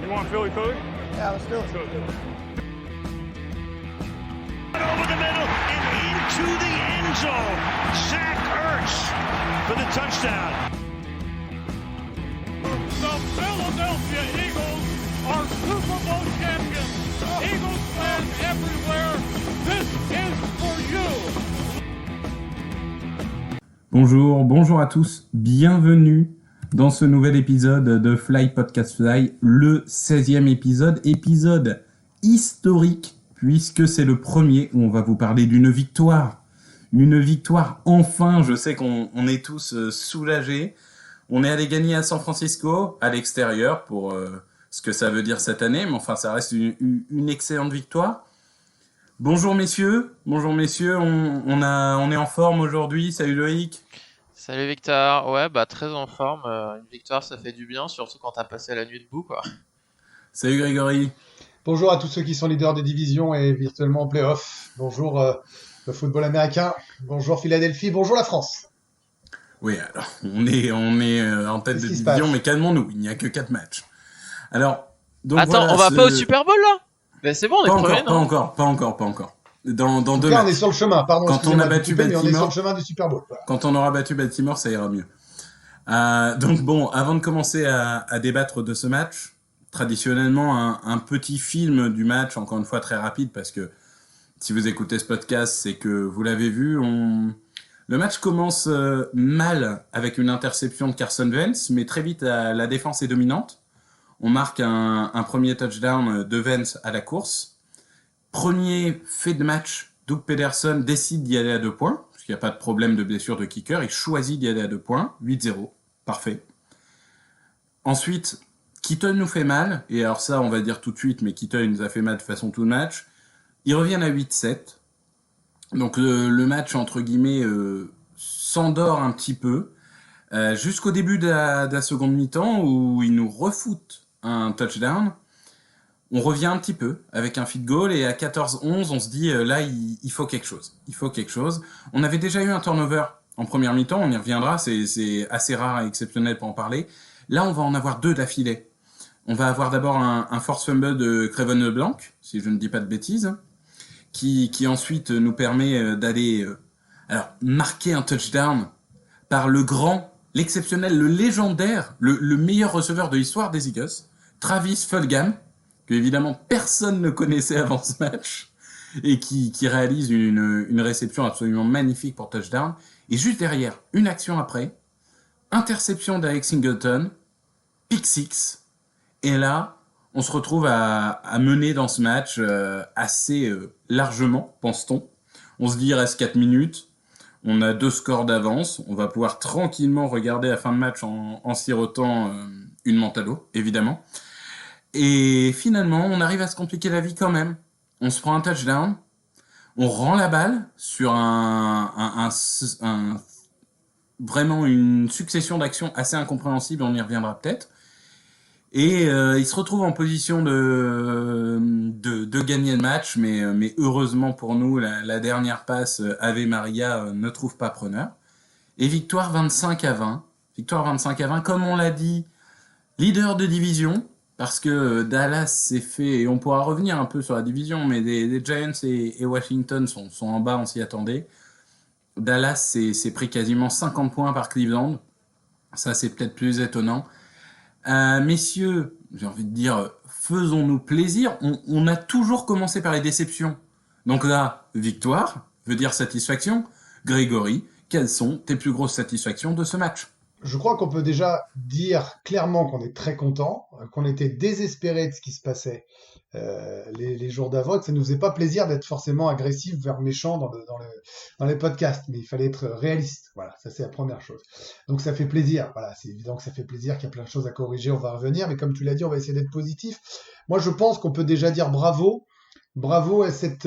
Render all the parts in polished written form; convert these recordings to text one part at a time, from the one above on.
You want Philly? Yeah, let's do it. Over the middle and into the end zone. Zach Ertz for the touchdown. The Philadelphia Eagles are Super Bowl champions. Eagles fans everywhere, this is for you. Bonjour à tous, bienvenue dans ce nouvel épisode de Fly Podcast Fly, le 16e épisode historique, puisque c'est le premier où on va vous parler d'une victoire. Une victoire enfin, je sais qu'on est tous soulagés. On est allé gagner à San Francisco, à l'extérieur, pour ce que ça veut dire cette année, mais enfin ça reste une excellente victoire. Bonjour messieurs, on est en forme aujourd'hui, salut Loïc. Salut Victor, ouais très en forme, une victoire ça fait du bien, surtout quand t'as passé la nuit debout quoi. Salut Grégory. Bonjour à tous ceux qui sont leaders des divisions et virtuellement en play-off. Bonjour le football américain, bonjour Philadelphie, bonjour la France. Oui, alors on est en tête de division, mais calmons-nous, il n'y a que 4 matchs. Alors, donc attends, voilà, on va pas au Super Bowl là ? Ben c'est bon, on est premier, non ? Pas encore. Dans 2 là, matchs. on est sur le chemin, pardon. Quand on a battu Baltimore, on est sur Baltimore, le chemin du Super Bowl. Voilà. quand on aura battu Baltimore, ça ira mieux. Donc bon, avant de commencer à débattre de ce match, traditionnellement un petit film du match, encore une fois très rapide, parce que si vous écoutez ce podcast, c'est que vous l'avez vu. Le match commence mal avec une interception de Carson Wentz, mais très vite la défense est dominante. On marque un premier touchdown de Wentz à la course. Premier fait de match, Doug Pederson décide d'y aller à 2 points, parce qu'il n'y a pas de problème de blessure de kicker, il choisit d'y aller à 2 points, 8-0, parfait. Ensuite, Keaton nous fait mal, et alors ça on va dire tout de suite, mais Keaton nous a fait mal de façon tout le match. Ils reviennent à 8-7, donc le match entre guillemets s'endort un petit peu, jusqu'au début de la seconde mi-temps où ils nous refoutent un touchdown. On revient un petit peu avec un field goal et à 14-11, on se dit là, il faut quelque chose. On avait déjà eu un turnover en première mi-temps, on y reviendra, c'est assez rare et exceptionnel pour en parler. Là, on va en avoir 2 d'affilée. On va avoir d'abord un force fumble de Creven LeBlanc, si je ne dis pas de bêtises, qui ensuite nous permet d'aller marquer un touchdown par le grand, l'exceptionnel, le légendaire, le meilleur receveur de l'histoire des Eagles, Travis Fulgham, que évidemment personne ne connaissait avant ce match, et qui réalise une réception absolument magnifique pour touchdown. Et juste derrière, une action après, interception d'Alex Singleton, pick six, et là, on se retrouve à mener dans ce match assez largement, pense-t-on. On se dit, il reste 4 minutes, on a 2 scores d'avance, on va pouvoir tranquillement regarder la fin de match en sirotant une menthe à l'eau, évidemment. Et finalement, on arrive à se compliquer la vie quand même. On se prend un touchdown, on rend la balle sur vraiment une succession d'actions assez incompréhensibles, on y reviendra peut-être. Et il se retrouve en position de gagner le match, mais heureusement pour nous, la dernière passe Ave Maria ne trouve pas preneur. Et victoire 25-20. Victoire 25-20, comme on l'a dit, leader de division. Parce que Dallas s'est fait, et on pourra revenir un peu sur la division, mais les Giants et Washington sont en bas, on s'y attendait. Dallas s'est pris quasiment 50 points par Cleveland. Ça, c'est peut-être plus étonnant. Messieurs, j'ai envie de dire, faisons-nous plaisir. On a toujours commencé par les déceptions. Donc là, victoire veut dire satisfaction. Grégory, quelles sont tes plus grosses satisfactions de ce match ? Je crois qu'on peut déjà dire clairement qu'on est très content, qu'on était désespéré de ce qui se passait les jours d'avant, et que ça nous faisait pas plaisir d'être forcément agressif vers méchant dans les podcasts, mais il fallait être réaliste. Voilà, ça c'est la première chose. Donc ça fait plaisir. Voilà, c'est évident que ça fait plaisir, qu'il y a plein de choses à corriger, on va revenir, mais comme tu l'as dit, on va essayer d'être positif. Moi, je pense qu'on peut déjà dire bravo à cette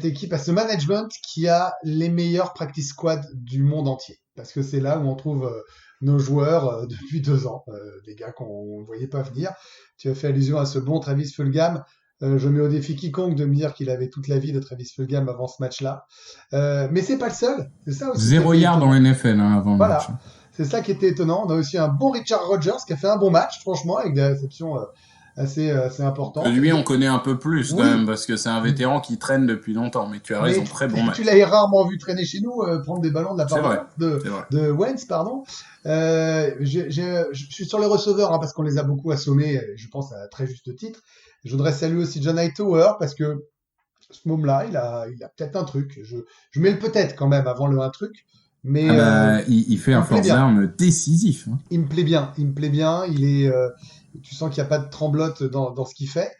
équipe, à ce management qui a les meilleurs practice squads du monde entier. Parce que c'est là où on trouve nos joueurs depuis 2 ans, des gars qu'on ne voyait pas venir. Tu as fait allusion à ce bon Travis Fulgham. Je mets au défi quiconque de me dire qu'il avait toute la vie de Travis Fulgham avant ce match-là. Mais c'est pas le seul. C'est ça aussi. 0 yards dans NFL avant voilà. le match. C'est ça qui était étonnant. On a aussi un bon Richard Rodgers qui a fait un bon match, franchement, avec des réceptions assez important. Lui, on connaît un peu plus quand Oui. même, parce que c'est un vétéran qui traîne depuis longtemps. Mais tu as raison, très bon match. Tu l'as rarement vu traîner chez nous, prendre des ballons de la C'est vrai, part c'est vrai. de Wentz, pardon. Je suis sur les receveurs, hein, parce qu'on les a beaucoup assommés, je pense à très juste titre. Je voudrais saluer aussi John Hightower, parce que ce môme-là, il a peut-être un truc. Je mets le peut-être quand même avant le un truc. Mais Il fait un me plaît force bien. d'armes décisif. Hein. Il me plaît bien. Tu sens qu'il n'y a pas de tremblote dans ce qu'il fait.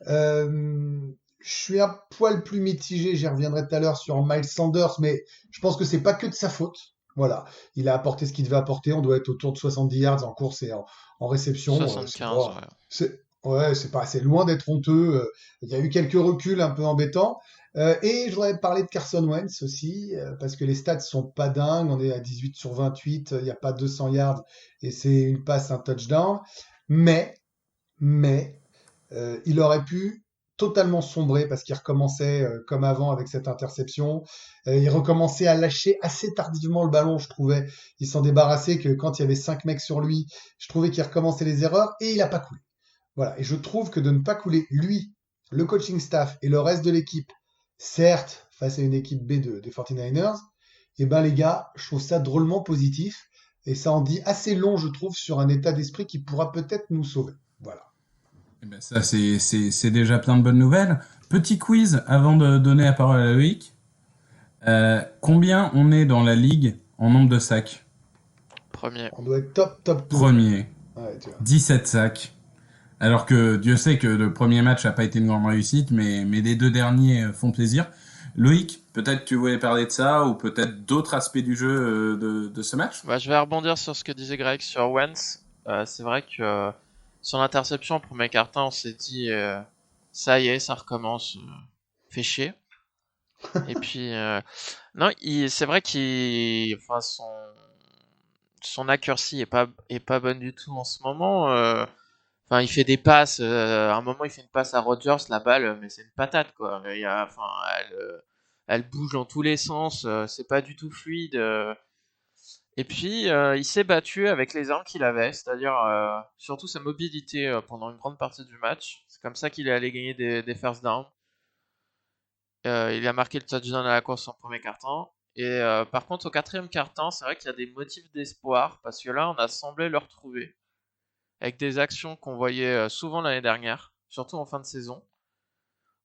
Je suis un poil plus mitigé, j'y reviendrai tout à l'heure sur Miles Sanders, mais je pense que c'est pas que de sa faute. Voilà, il a apporté ce qu'il devait apporter. On doit être autour de 70 yards en course et en réception. 75, ouais. C'est loin d'être honteux. Il y a eu quelques reculs un peu embêtants. Et je voudrais parler de Carson Wentz aussi, parce que les stats sont pas dingues. On est à 18 sur 28, il n'y a pas 200 yards et c'est une passe, un touchdown. Mais il aurait pu totalement sombrer parce qu'il recommençait comme avant avec cette interception. Il recommençait à lâcher assez tardivement le ballon, je trouvais. Il s'en débarrassait que quand il y avait 5 mecs sur lui, je trouvais qu'il recommençait les erreurs et il a pas coulé. Voilà. Et je trouve que de ne pas couler, lui, le coaching staff et le reste de l'équipe, certes, face à une équipe B des 49ers, eh ben les gars, je trouve ça drôlement positif. Et ça en dit assez long, je trouve, sur un état d'esprit qui pourra peut-être nous sauver. Voilà. Eh ben ça, c'est déjà plein de bonnes nouvelles. Petit quiz avant de donner la parole à Loïc. Combien on est dans la ligue en nombre de sacs? Premier. On doit être top. Premier. Ouais, tu vois. 17 sacs. Alors que Dieu sait que le premier match n'a pas été une grande réussite, mais les deux derniers font plaisir. Loïc, peut-être tu voulais parler de ça ou peut-être d'autres aspects du jeu de ce match? Bah, je vais rebondir sur ce que disait Greg sur Wentz. C'est vrai que sur l'interception au premier quart-temps, on s'est dit ça y est, ça recommence, fait chier. Et puis non, c'est vrai enfin son accuracy est pas bonne du tout en ce moment. Enfin, il fait des passes. À un moment, il fait une passe à Rodgers, la balle, mais c'est une patate quoi. Elle bouge dans tous les sens. C'est pas du tout fluide. Et puis, il s'est battu avec les armes qu'il avait, c'est-à-dire surtout sa mobilité pendant une grande partie du match. C'est comme ça qu'il est allé gagner des first downs. Il a marqué le touchdown à la course en premier quart-temps. Et par contre, au quatrième quart-temps, c'est vrai qu'il y a des motifs d'espoir, parce que là, on a semblé le retrouver, avec des actions qu'on voyait souvent l'année dernière, surtout en fin de saison,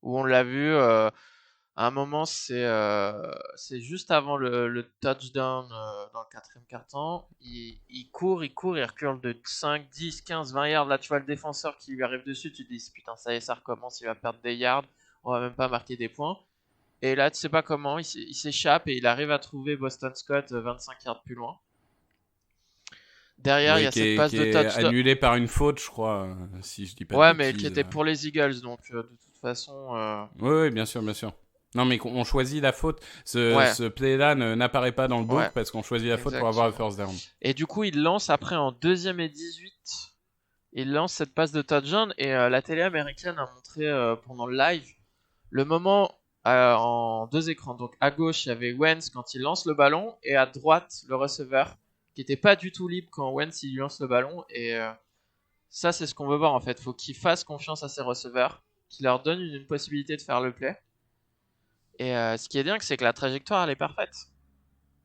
où on l'a vu... à un moment, c'est juste avant le touchdown dans le quatrième quart-temps. Il court, il recule de 5, 10, 15, 20 yards. Là, tu vois le défenseur qui lui arrive dessus. Tu te dis, putain, ça y est, ça recommence. Il va perdre des yards. On va même pas marquer des points. Et là, tu sais pas comment, il s'échappe et il arrive à trouver Boston Scott 25 yards plus loin. Derrière, il y a cette passe de touchdown. Annulée par une faute, je crois, si je dis pas de Ouais, mais bêtises. qui était pour les Eagles. Donc, de toute façon... Oui, bien sûr. Non, mais on choisit la faute. Ce play-là n'apparaît pas dans le book parce qu'on choisit la faute pour avoir le first down. Et du coup, il lance après en 2e et 18. Il lance cette passe de touchdown et la télé américaine a montré pendant le live le moment en 2 écrans. Donc à gauche, il y avait Wentz quand il lance le ballon et à droite, le receveur qui n'était pas du tout libre quand Wentz il lance le ballon. Et ça, c'est ce qu'on veut voir en fait. Il faut qu'il fasse confiance à ses receveurs, qu'il leur donne une possibilité de faire le play. Et ce qui est dingue, c'est que la trajectoire, elle est parfaite.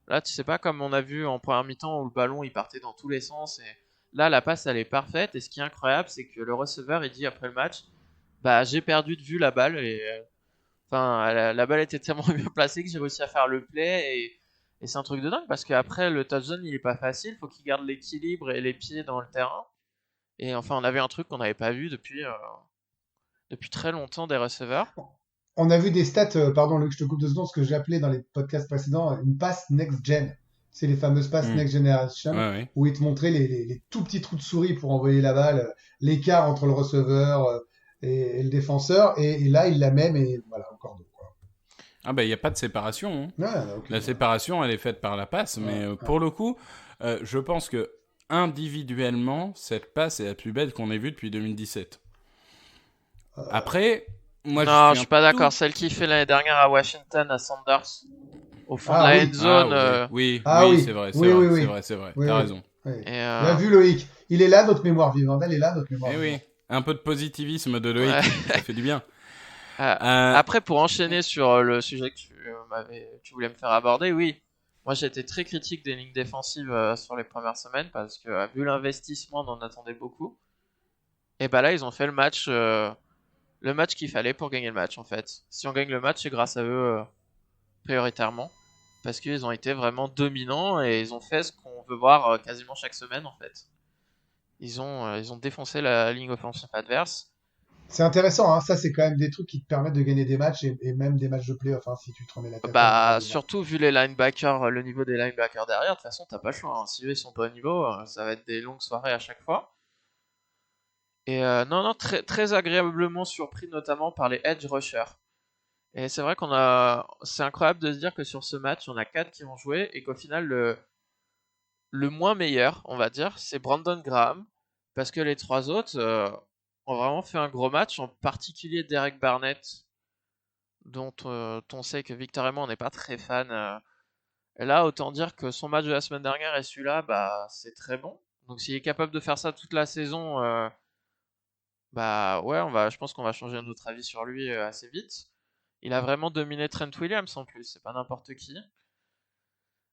Là, tu sais pas comme on a vu en première mi-temps où le ballon, il partait dans tous les sens. Et là, la passe, elle est parfaite. Et ce qui est incroyable, c'est que le receveur, il dit après le match, bah, j'ai perdu de vue la balle. Et la balle était tellement bien placée que j'ai réussi à faire le play. Et c'est un truc de dingue parce qu'après, le touchdown, il est pas facile. Faut qu'il garde l'équilibre et les pieds dans le terrain. Et enfin, on avait un truc qu'on n'avait pas vu depuis très longtemps des receveurs. On a vu des stats, pardon Luc, je te coupe 2 secondes, ce que j'ai appelé dans les podcasts précédents une passe next-gen. C'est les fameuses passes next generation, où ils te montraient les tout petits trous de souris pour envoyer la balle, l'écart entre le receveur et le défenseur, et là il la met, mais voilà, encore deux. Quoi. Ah bah il n'y a pas de séparation. Hein. Ouais, okay, la séparation, elle est faite par la passe, mais pour le coup, je pense que individuellement, cette passe est la plus belle qu'on ait vue depuis 2017. Après... Moi, non, je suis pas d'accord. Celle qu'il fait l'année dernière à Washington, à Sanders, au fond de la end zone. Oui, c'est vrai. Oui. T'as raison. Oui. On l'a vu, Loïc. Il est là, notre mémoire vivante. Elle est là, notre mémoire vivante. Un peu de positivisme de Loïc, Ouais. ça fait du bien. Ah, Après, pour enchaîner sur le sujet que tu voulais me faire aborder, oui. Moi, j'étais très critique des lignes défensives sur les premières semaines parce que, vu l'investissement, on en attendait beaucoup. Et bah là, ils ont fait le match qu'il fallait pour gagner le match, en fait. Si on gagne le match, c'est grâce à eux, prioritairement. Parce qu'ils ont été vraiment dominants et ils ont fait ce qu'on veut voir quasiment chaque semaine, en fait. Ils ont défoncé la ligne offensive adverse. C'est intéressant, hein. Ça, c'est quand même des trucs qui te permettent de gagner des matchs et même des matchs de playoff, hein, si tu te remets la tête à l'ouvrage. Surtout vu les linebackers, le niveau des linebackers derrière, de toute façon, t'as pas le choix, hein. Si eux ils sont pas au niveau, ça va être des longues soirées à chaque fois. Et non, très, très agréablement surpris, notamment par les edge rushers. Et c'est vrai c'est incroyable de se dire que sur ce match, on a 4 qui ont joué et qu'au final, le moins meilleur, on va dire, c'est Brandon Graham. Parce que les 3 autres ont vraiment fait un gros match, en particulier Derek Barnett, dont on sait que Victor et moi, on n'est pas très fan. Et là, autant dire que son match de la semaine dernière et celui-là, bah, c'est très bon. Donc s'il est capable de faire ça toute la saison, bah ouais, je pense qu'on va changer notre avis sur lui assez vite. Il a vraiment dominé Trent Williams en plus, c'est pas n'importe qui.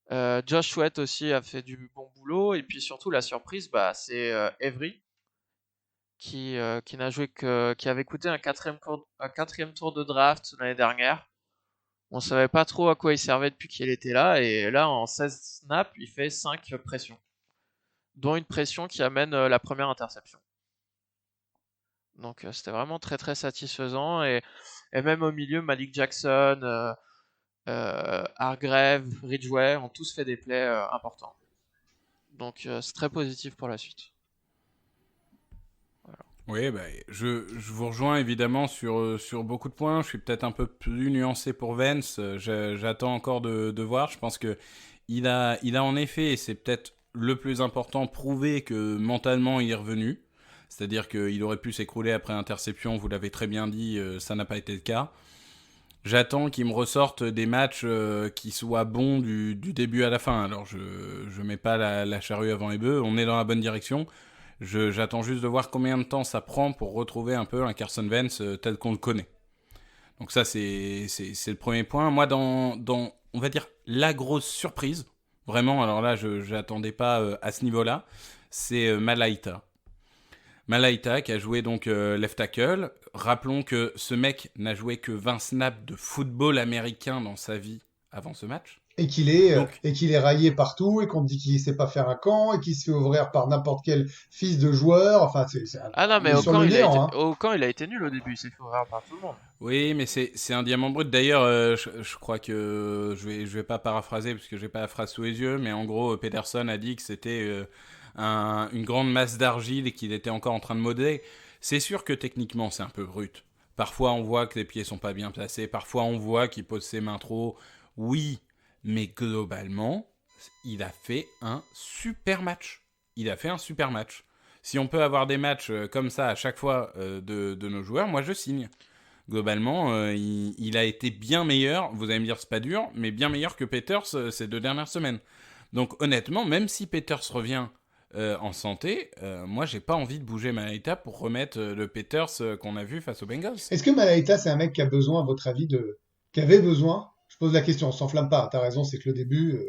Josh Sweat aussi a fait du bon boulot. Et puis surtout, la surprise, bah, c'est Avery, qui qui avait coûté un quatrième tour de draft l'année dernière. On savait pas trop à quoi il servait depuis qu'il était là, et là en 16 snaps, il fait 5 pressions, dont une pression qui amène la première interception. Donc c'était vraiment très très satisfaisant, et même au milieu, Malik Jackson, Hargrave, Ridgeway ont tous fait des plays importants. Donc c'est très positif pour la suite. Oui, bah, je vous rejoins évidemment sur beaucoup de points. Je suis peut-être un peu plus nuancé pour Vance. J'attends encore de voir. Je pense que il a en effet, et c'est peut-être le plus important, prouvé que mentalement il est revenu. C'est-à-dire qu'il aurait pu s'écrouler après interception, vous l'avez très bien dit, ça n'a pas été le cas. J'attends qu'il me ressorte des matchs qui soient bons du début à la fin. Alors je mets pas la charrue avant les bœufs, on est dans la bonne direction. J'attends juste de voir combien de temps ça prend pour retrouver un peu un Carson Wentz tel qu'on le connaît. Donc ça, c'est le premier point. Moi, dans, on va dire, la grosse surprise, vraiment, alors là, je n'attendais pas à ce niveau-là, c'est Malaita. Malaita qui a joué donc left tackle. Rappelons que ce mec n'a joué que 20 snaps de football américain dans sa vie avant ce match. Et qu'il est, Donc, raillé partout, et qu'on dit qu'il sait pas faire un camp, et qu'il se fait ouvrir par n'importe quel fils de joueur. Enfin, Ah non, mais il est au sur camp, le néant, hein. au camp, il a été nul au début, il s'est fait ouvrir par tout le monde. oui, mais c'est un diamant brut. D'ailleurs, je crois que je vais pas paraphraser parce que j'ai pas la phrase sous les yeux, mais en gros, Pederson a dit que c'était une grande masse d'argile et qu'il était encore en train de modeler. C'est sûr que techniquement, c'est un peu brut. Parfois, on voit que les pieds sont pas bien placés. Parfois, on voit qu'il pose ses mains trop. Oui, mais globalement, il a fait un super match. Il a fait un super match. Si on peut avoir des matchs comme ça à chaque fois de nos joueurs, moi je signe. Globalement, il a été bien meilleur, vous allez me dire c'est pas dur, mais bien meilleur que Peters ces 2 dernières semaines. Donc honnêtement, même si Peters revient en santé, moi j'ai pas envie de bouger Malaita pour remettre le Peters qu'on a vu face aux Bengals. Est-ce que Malaita, c'est un mec qui a besoin, à votre avis, qui avait besoin? Je pose la question, on s'enflamme pas. T'as raison, c'est que le début,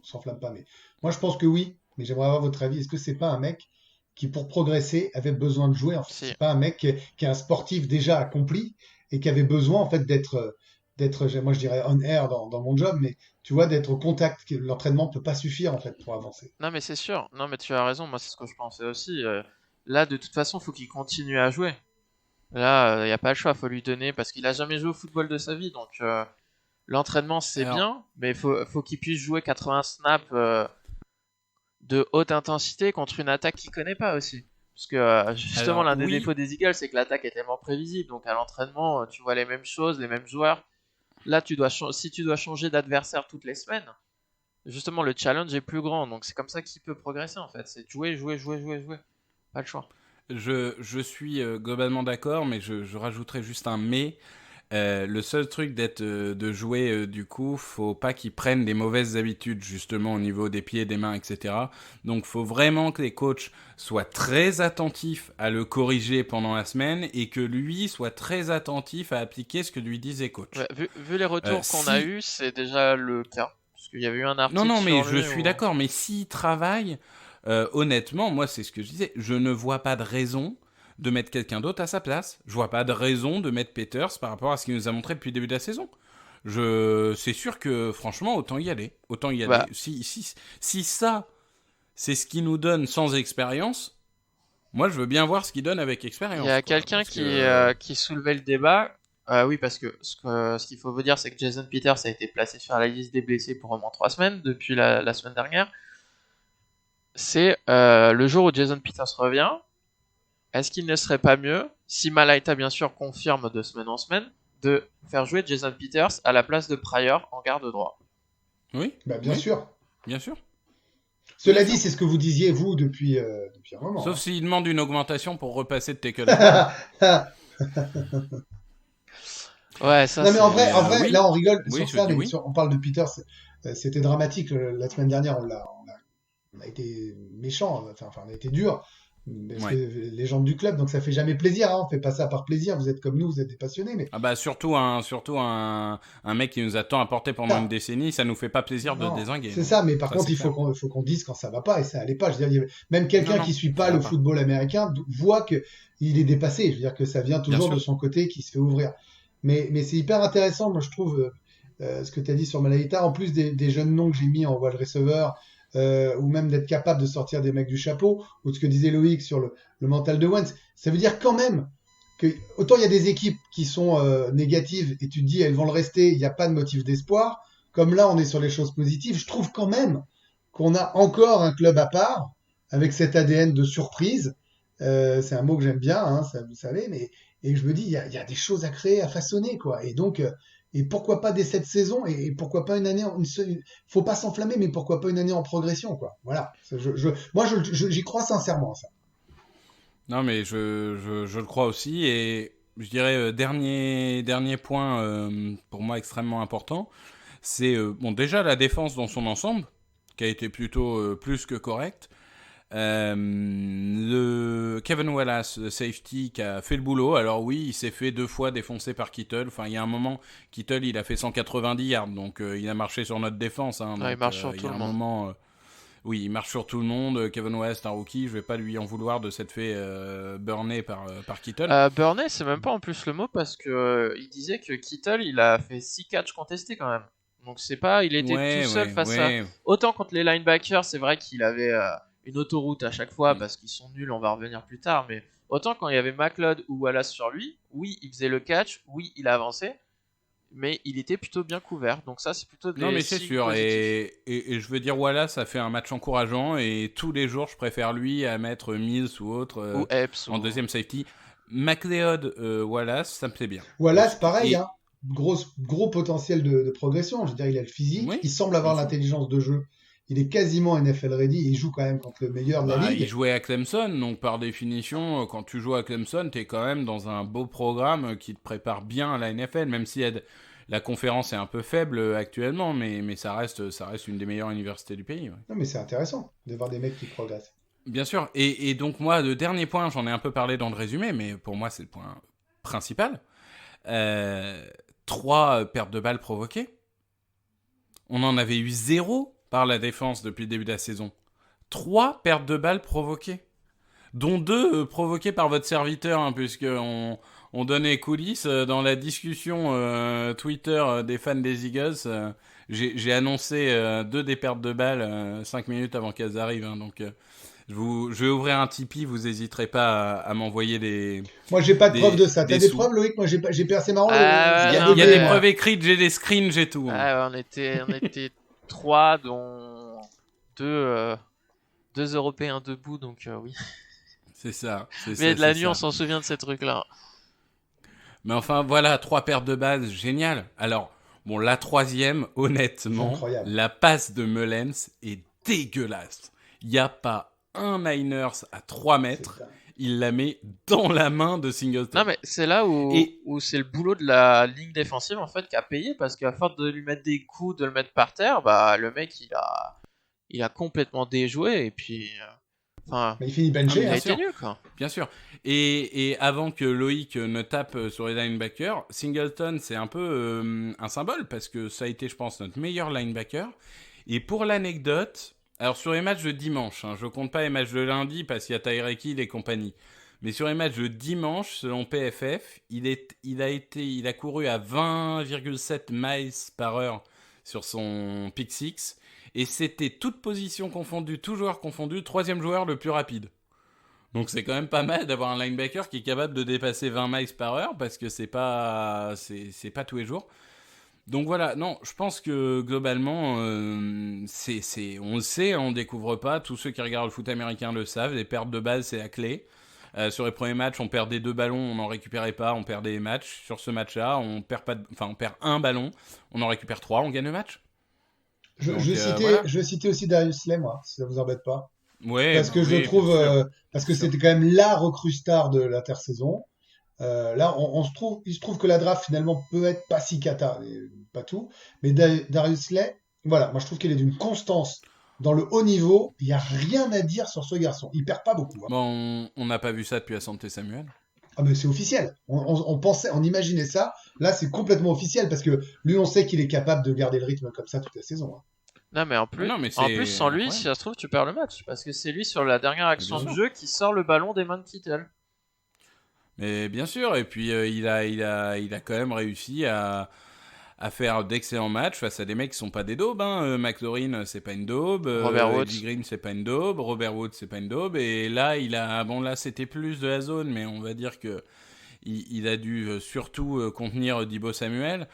on s'enflamme pas. Mais moi, je pense que oui. Mais j'aimerais avoir votre avis. Est-ce que c'est pas un mec qui, pour progresser, avait besoin de jouer? En fait, Si. c'est pas un mec qui est un sportif déjà accompli et qui avait besoin, en fait, d'être, moi, je dirais on air dans mon job, mais tu vois, d'être au contact. L'entraînement peut pas suffire, en fait, pour avancer. Non, mais c'est sûr. Non, mais tu as raison. Moi, c'est ce que je pensais aussi. Là, de toute façon, faut qu'il continue à jouer. Là, il n'y a pas le choix. Faut lui donner parce qu'il a jamais joué au football de sa vie. Donc, l'entraînement, c'est Alors, bien, mais faut qu'il puisse jouer 80 snaps de haute intensité contre une attaque qu'il connaît pas aussi. Parce que justement, alors l'un des oui, défauts des Eagles, c'est que l'attaque est tellement prévisible. Donc, à l'entraînement, tu vois les mêmes choses, les mêmes joueurs. Là, si tu dois changer d'adversaire toutes les semaines, justement, le challenge est plus grand. Donc, c'est comme ça qu'il peut progresser en fait. C'est de jouer, jouer, jouer, jouer, jouer. Pas le choix. je suis globalement d'accord, mais je rajouterai juste un mais. Le seul truc de jouer, du coup, faut pas qu'ils prennent des mauvaises habitudes, justement, au niveau des pieds, des mains, etc. Donc, faut vraiment que les coachs soient très attentifs à le corriger pendant la semaine et que lui soit très attentif à appliquer ce que lui disent les coachs. Ouais, vu les retours qu'on a eus, c'est déjà le cas. Parce qu'il y avait eu un article Non, mais sur je lui suis où- d'accord. Mais s'il travaille, honnêtement, moi, c'est ce que je disais. Je ne vois pas de raison de mettre quelqu'un d'autre à sa place. Je vois pas de raison de mettre Peters par rapport à ce qu'il nous a montré depuis le début de la saison. C'est sûr que, franchement, autant y aller. Autant y Bah. aller. Si ça, c'est ce qu'il nous donne sans expérience, moi, je veux bien voir ce qu'il donne avec expérience. Il y a quoi. quelqu'un Parce que, qui soulevait le débat. Oui, parce que ce qu'il faut vous dire, c'est que Jason Peters a été placé sur la liste des blessés pour au moins 3 semaines, depuis la semaine dernière. C'est le jour où Jason Peters revient, est-ce qu'il ne serait pas mieux, si Malaita bien sûr confirme de semaine en semaine, de faire jouer Jason Peters à la place de Pryor en garde droit? Oui, Bah, bien oui, sûr. bien sûr. Cela dit, c'est ce que vous disiez, vous, depuis un moment. Sauf s'il demande une augmentation pour repasser de tackle. Ouais, ça Non, mais en c'est- vrai, oui. là, on rigole Oui, sur je ça, dis mais oui. on parle de Peters. C'était dramatique la semaine dernière. On a été méchant, enfin, on a été dur. Parce Ouais. que les gens du club, donc ça fait jamais plaisir. Hein, on fait pas ça par plaisir. Vous êtes comme nous, vous êtes des passionnés. Mais Ah bah surtout un mec qui nous a tant apporté pendant Ah. une décennie, ça nous fait pas plaisir de non, le dézinguer. c'est ça. Mais par Ça, contre, c'est il faut clair. faut qu'on dise quand ça va pas. Et ça allait pas. Je veux dire, même quelqu'un Non, qui suit ça pas va le pas. football américain voit que il est dépassé. Je veux dire que ça vient toujours sûr. de son côté qui se fait ouvrir. Mais c'est hyper intéressant, moi je trouve, ce que tu as dit sur Malaita, en plus des jeunes noms que j'ai mis en wide receiver, ou même d'être capable de sortir des mecs du chapeau, ou de ce que disait Loïc sur le mental de Wentz. Ça veut dire quand même que, autant il y a des équipes qui sont négatives et tu te dis elles vont le rester, il n'y a pas de motif d'espoir, comme là on est sur les choses positives, je trouve quand même qu'on a encore un club à part, avec cet ADN de surprise. C'est un mot que j'aime bien, hein, ça, vous savez, mais et je me dis, il y a des choses à créer, à façonner, quoi. Et donc, et pourquoi pas dès cette saison, et pourquoi pas une année, faut pas s'enflammer, mais pourquoi pas une année en progression, quoi. Voilà. Moi, j'y crois sincèrement, ça. Non mais je le crois aussi et je dirais dernier point pour moi extrêmement important, c'est bon déjà la défense dans son ensemble qui a été plutôt plus que correcte. Le Kevin Wallace, le safety, qui a fait le boulot. Alors oui, il s'est fait 2 fois défoncer par Kittle. Enfin, il y a un moment, Kittle, il a fait 190 yards, donc il a marché sur notre défense. Hein, Ouais, il donc, marche sur il y tout a le un monde. moment, oui, il marche sur tout le monde. Kevin Wallace, un rookie, je vais pas lui en vouloir de s'être fait burner par Kittle. Burney, c'est même pas en plus le mot parce que il disait que Kittle, il a fait 6 catchs contestés quand même. Donc c'est pas, il était ouais, tout seul ouais, face ouais. à. Autant contre les linebackers, c'est vrai qu'il avait une autoroute à chaque fois Mm. parce qu'ils sont nuls, on va revenir plus tard. Mais autant quand il y avait McLeod ou Wallace sur lui, oui, il faisait le catch, oui, il avançait, mais il était plutôt bien couvert. Donc ça, c'est plutôt des Non mais c'est signes sûr positifs. et je veux dire Wallace a fait un match encourageant et tous les jours je préfère lui à mettre Mills ou autre Ou Epps. en deuxième safety. McLeod Wallace ça me plaît bien. Voilà, c'est pareil, Et- hein. Gros potentiel de progression. Je veux dire, il a le physique, Oui, il semble avoir bien sûr. l'intelligence de jeu. Il est quasiment NFL ready, et il joue quand même contre le meilleur de la Bah, ligue. il jouait à Clemson, donc par définition, quand tu joues à Clemson, t'es quand même dans un beau programme qui te prépare bien à la NFL, même si la conférence est un peu faible actuellement, mais ça reste une des meilleures universités du pays. Ouais. Non, mais c'est intéressant de voir des mecs qui progressent. Bien sûr. Et donc moi, le dernier point, j'en ai un peu parlé dans le résumé, mais pour moi c'est le point principal. 3 pertes de balles provoquées. On en avait eu 0 par la défense depuis le début de la saison. 3 pertes de balles provoquées. Dont 2 provoquées par votre serviteur, hein, puisqu'on donne les coulisses. Dans la discussion Twitter des fans des Eagles, j'ai annoncé 2 des pertes de balles 5 minutes avant qu'elles arrivent. Hein, donc je vais ouvrir un Tipeee, vous n'hésiterez pas à m'envoyer des... Moi, j'ai pas de Des- preuves de ça. des T'as des sous. preuves, Loïc? Moi, j'ai percé marrant. Ah, Il y a, non, il y a mais- des preuves écrites, j'ai des screens, j'ai tout. Hein. Ah, ouais, on était 3, dont 2 Européens debout, donc oui. C'est ça. Mais de la c'est nuit, on ça. s'en souvient de ces trucs-là. Mais enfin, voilà, 3 pertes de balles, génial. Alors, bon, la 3e, C'est honnêtement, incroyable. la passe de Mullens est dégueulasse. Il n'y a pas un Niners à 3 mètres. C'est ça. Il la met dans la main de Singleton. Non, mais c'est là où c'est le boulot de la ligne défensive en fait qui a payé parce qu'à force de lui mettre des coups, de le mettre par terre, bah le mec il a complètement déjoué et puis enfin Mais il finit il benché. a Hein. été nul quoi. Bien sûr. Et avant que Loïc ne tape sur les linebackers, Singleton, c'est un peu un symbole parce que ça a été, je pense, notre meilleur linebacker. Et pour l'anecdote, alors sur les matchs de dimanche, je compte pas les matchs de lundi parce qu'il y a Tyreek Hill et compagnie. Mais sur les matchs de dimanche, selon PFF, il a couru à 20,7 miles par heure sur son pick six. Et c'était toute position confondue, tout joueur confondu, 3e joueur le plus rapide. Donc c'est quand même pas mal d'avoir un linebacker qui est capable de dépasser 20 miles par heure parce que c'est pas tous les jours. Donc voilà, non, je pense que globalement, on le sait, on découvre pas. Tous ceux qui regardent le foot américain le savent. Les pertes de balles, c'est la clé. Sur les premiers matchs, on perdait 2 ballons, on n'en récupérait pas, on perdait les matchs. Sur ce match-là, on perd un ballon, on en récupère 3, on gagne le match. Donc, Je vais citer aussi Darius Slay, moi, si ça vous embête pas. Ouais, Parce que je trouve, parce que c'était quand même la recrue star de l'intersaison. Là, il se trouve que la draft finalement peut être pas si cata, pas tout. Mais Darius Slay, voilà, moi je trouve qu'il est d'une constance dans le haut niveau. Il y a rien à dire sur ce garçon. Il perd pas beaucoup. Hein. Bon, on n'a pas vu ça depuis Asante Samuel. Ah mais c'est officiel. On pensait, on imaginait ça. Là, c'est complètement officiel parce que lui, on sait qu'il est capable de garder le rythme comme ça toute la saison. Hein. Non mais en plus, Non, mais sans lui, incroyable. si ça se trouve, tu perds le match parce que c'est lui sur la dernière action Bien de sûr. jeu qui sort le ballon des mains de Kittle. Mais bien sûr, et puis il a quand même réussi à faire d'excellents matchs face à des mecs qui sont pas des daubes. McLaurin, c'est pas une daube. Robert Woods. Eddie Green, c'est pas une daube. Robert Woods, c'est pas une daube. Et là, là, c'était plus de la zone, mais on va dire que il a dû surtout contenir Deebo Samuel.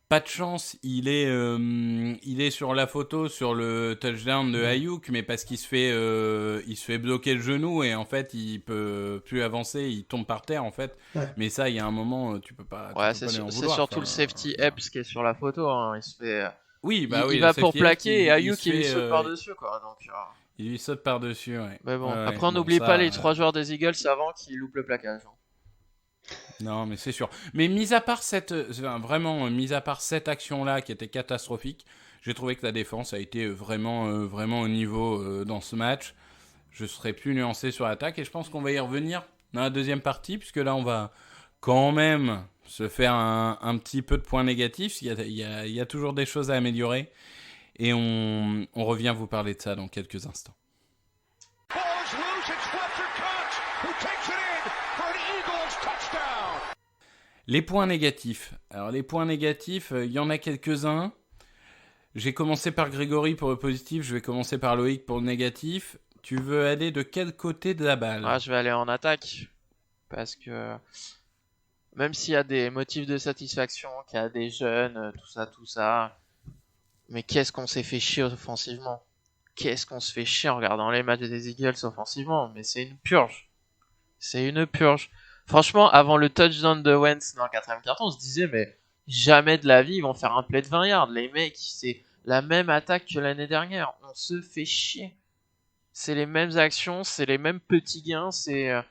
Pas de chance, il est sur la photo sur le touchdown de Ayuk, mais parce qu'il se fait bloquer le genou et en fait il peut plus avancer, il tombe par terre en fait. Ouais. Mais ça, il y a un moment, tu peux pas. Ouais, tu peux pas lui en c'est vouloir. surtout le safety Epps qui est sur la photo. Hein. Il se fait, Oui, il le va pour safety plaquer Epps, et Ayuk se il lui fait, saute par dessus quoi. Donc, il lui saute par dessus, ouais. mais bon, Ouais, après on bon, n'oublie ça, pas les 3 joueurs des Eagles avant qui loupent le plaquage. Hein. Non, mais c'est sûr. Mais mis à part cette action-là qui était catastrophique, j'ai trouvé que la défense a été vraiment au niveau dans ce match. Je serai plus nuancé sur l'attaque et je pense qu'on va y revenir dans la deuxième partie, puisque là on va quand même se faire un petit peu de points négatifs. Il y a toujours des choses à améliorer et on revient vous parler de ça dans quelques instants. Les points négatifs. Alors les points négatifs, il y en a quelques-uns. J'ai commencé par Grégory pour le positif, je vais commencer par Loïc pour le négatif. Tu veux aller de quel côté de la balle ? Ah, je vais aller en attaque parce que même s'il y a des motifs de satisfaction, qu'il y a des jeunes, tout ça, mais qu'est-ce qu'on s'est fait chier offensivement ? Qu'est-ce qu'on se fait chier en regardant les matchs des Eagles offensivement ? Mais c'est une purge. C'est une purge. Franchement, avant le touchdown de Wentz dans le 4ème quart-temps, on se disait mais jamais de la vie ils vont faire un play de 20 yards. Les mecs, c'est la même attaque que l'année dernière. On se fait chier. C'est les mêmes actions, c'est les mêmes petits gains, il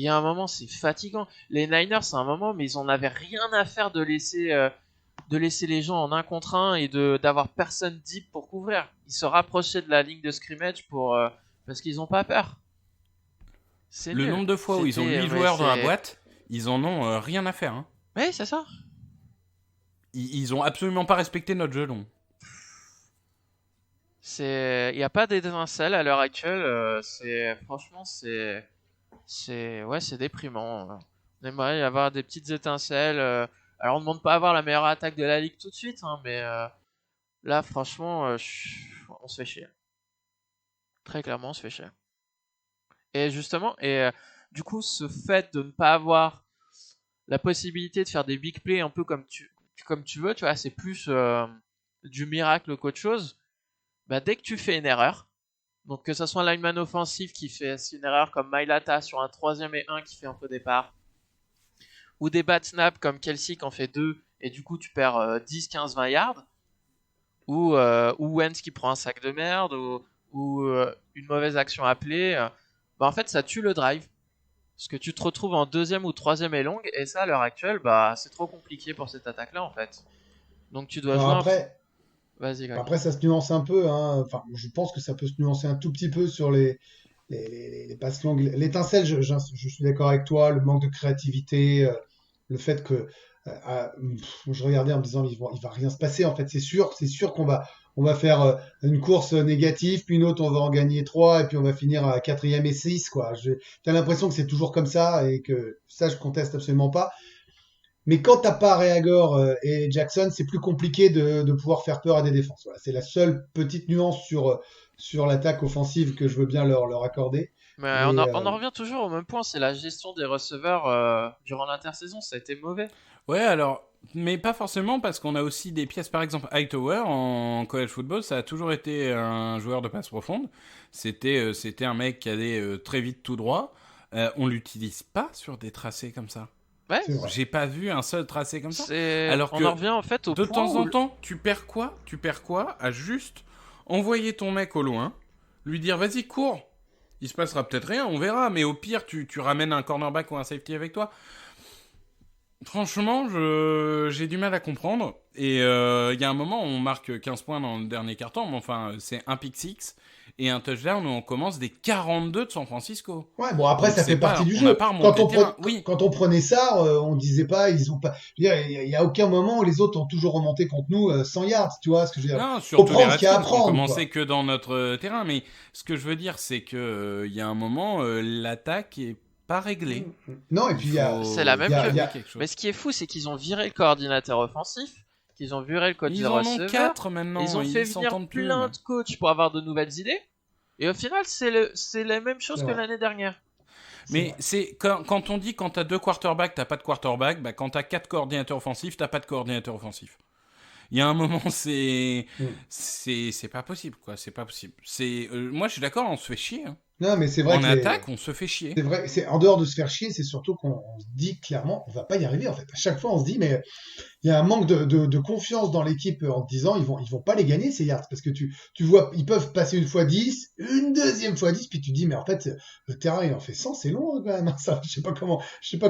y a un moment, c'est fatigant. Les Niners, c'est un moment, mais ils en avaient rien à faire de laisser les gens en 1 contre 1 et d'avoir personne deep pour couvrir. Ils se rapprochaient de la ligne de scrimmage parce qu'ils ont pas peur. C'est Le nul. nombre de fois où ils ont 8 joueurs dans la boîte, ils en ont rien à faire. Hein. Oui, c'est ça. Ils ont absolument pas respecté notre jeu long. Il n'y a pas d'étincelle à l'heure actuelle. Franchement, c'est déprimant. On aimerait y avoir des petites étincelles. Alors, on ne demande pas à avoir la meilleure attaque de la ligue tout de suite, hein, mais là, franchement, on se fait chier. Très clairement, on se fait chier. Et justement, du coup, ce fait de ne pas avoir la possibilité de faire des big plays un peu comme tu veux, tu vois, c'est plus du miracle qu'autre chose. Bah, dès que tu fais une erreur, donc que ce soit un lineman offensif qui fait une erreur comme Mailata sur un 3ème et 1 qui fait un faux départ, ou des bad snaps comme Kelsey qui en fait 2 et du coup tu perds 10, 15, 20 yards, ou Wentz qui prend un sac de merde, ou ou une mauvaise action appelée, bah en fait ça tue le drive. Parce que tu te retrouves en deuxième ou troisième et longue, et ça à l'heure actuelle, bah c'est trop compliqué pour cette attaque-là en fait. Donc tu dois Alors jouer après, Vas-y, Greg. après, ça se nuance un peu, hein. Enfin, je pense que ça peut se nuancer un tout petit peu sur les passes longues. L'étincelle, je suis d'accord avec toi, le manque de créativité, le fait que je regardais en me disant il va rien se passer en fait, c'est sûr on va faire une course négative, puis une autre on va en gagner trois, et puis on va finir à quatrième et six quoi. T'as l'impression que c'est toujours comme ça et que ça je conteste absolument pas. Mais quand t'as pas Reagor et Jackson, c'est plus compliqué de pouvoir faire peur à des défenses. Voilà, c'est la seule petite nuance sur l'attaque offensive que je veux bien leur accorder. Mais Mais on en revient toujours au même point, c'est la gestion des receveurs durant l'intersaison, ça a été mauvais. Ouais, alors, mais pas forcément parce qu'on a aussi des pièces. Par exemple, Hightower en college football, ça a toujours été un joueur de passe profonde. C'était un mec qui allait très vite tout droit. On l'utilise pas sur des tracés comme ça. Ouais, c'est vrai. J'ai pas vu un seul tracé comme ça. Alors on que en revient en fait au de point temps où en temps, tu perds quoi à juste envoyer ton mec au loin, lui dire vas-y cours. Il se passera peut-être rien, on verra. Mais au pire, tu ramènes un cornerback ou un safety avec toi. Franchement, j'ai du mal à comprendre. Et il y a un moment où on marque 15 points dans le dernier quart-temps, mais enfin, c'est un pick six et un touchdown où on commence des 42 de San Francisco. Ouais, bon après Donc, ça c'est fait pas- partie du on jeu. n'a pas remonté le terrain. Oui. Quand on prenait ça, on disait pas ils ont pas. Je veux dire, il y a aucun moment où les autres ont toujours remonté contre nous 100 yards, tu vois ce que je veux dire. Non, Faut surtout les prendre ce qu'il y a à Redskins, on prendre, commençait quoi. que dans notre terrain. Mais ce que je veux dire, c'est que il y a un moment, l'attaque est pas réglée. Non, et puis il y a, c'est la il même y a, que- il y a- quelque chose. Mais ce qui est fou, c'est qu'ils ont viré le coordinateur offensif, qu'ils ont viré le coach Ils des en ont receveurs, 4 maintenant. ils ont fait venir s'entendent plus. plein de coachs pour avoir de nouvelles idées, et au final, c'est la même chose C'est que vrai. l'année dernière. c'est Mais vrai. c'est quand on dit quand t'as 2 quarterbacks, t'as pas de quarterback, bah quand t'as 4 coordinateurs offensifs, t'as pas de coordinateur offensif. Il y a un moment, Mm. c'est pas possible, quoi. C'est pas possible. Moi, je suis d'accord, on se fait chier. Hein. Non, mais c'est vrai En que attaque, on se fait chier. c'est vrai, c'est en dehors de se faire chier, c'est surtout qu'on se dit clairement, on va pas y arriver en fait. À chaque fois, on se dit, mais il y a un manque de confiance dans l'équipe en te disant, ils vont pas les gagner ces yards parce que tu vois, ils peuvent passer une fois 10, une deuxième fois 10, puis tu te dis, mais en fait, le terrain il en fait 100, c'est long hein, quand même. Hein, ça, je sais pas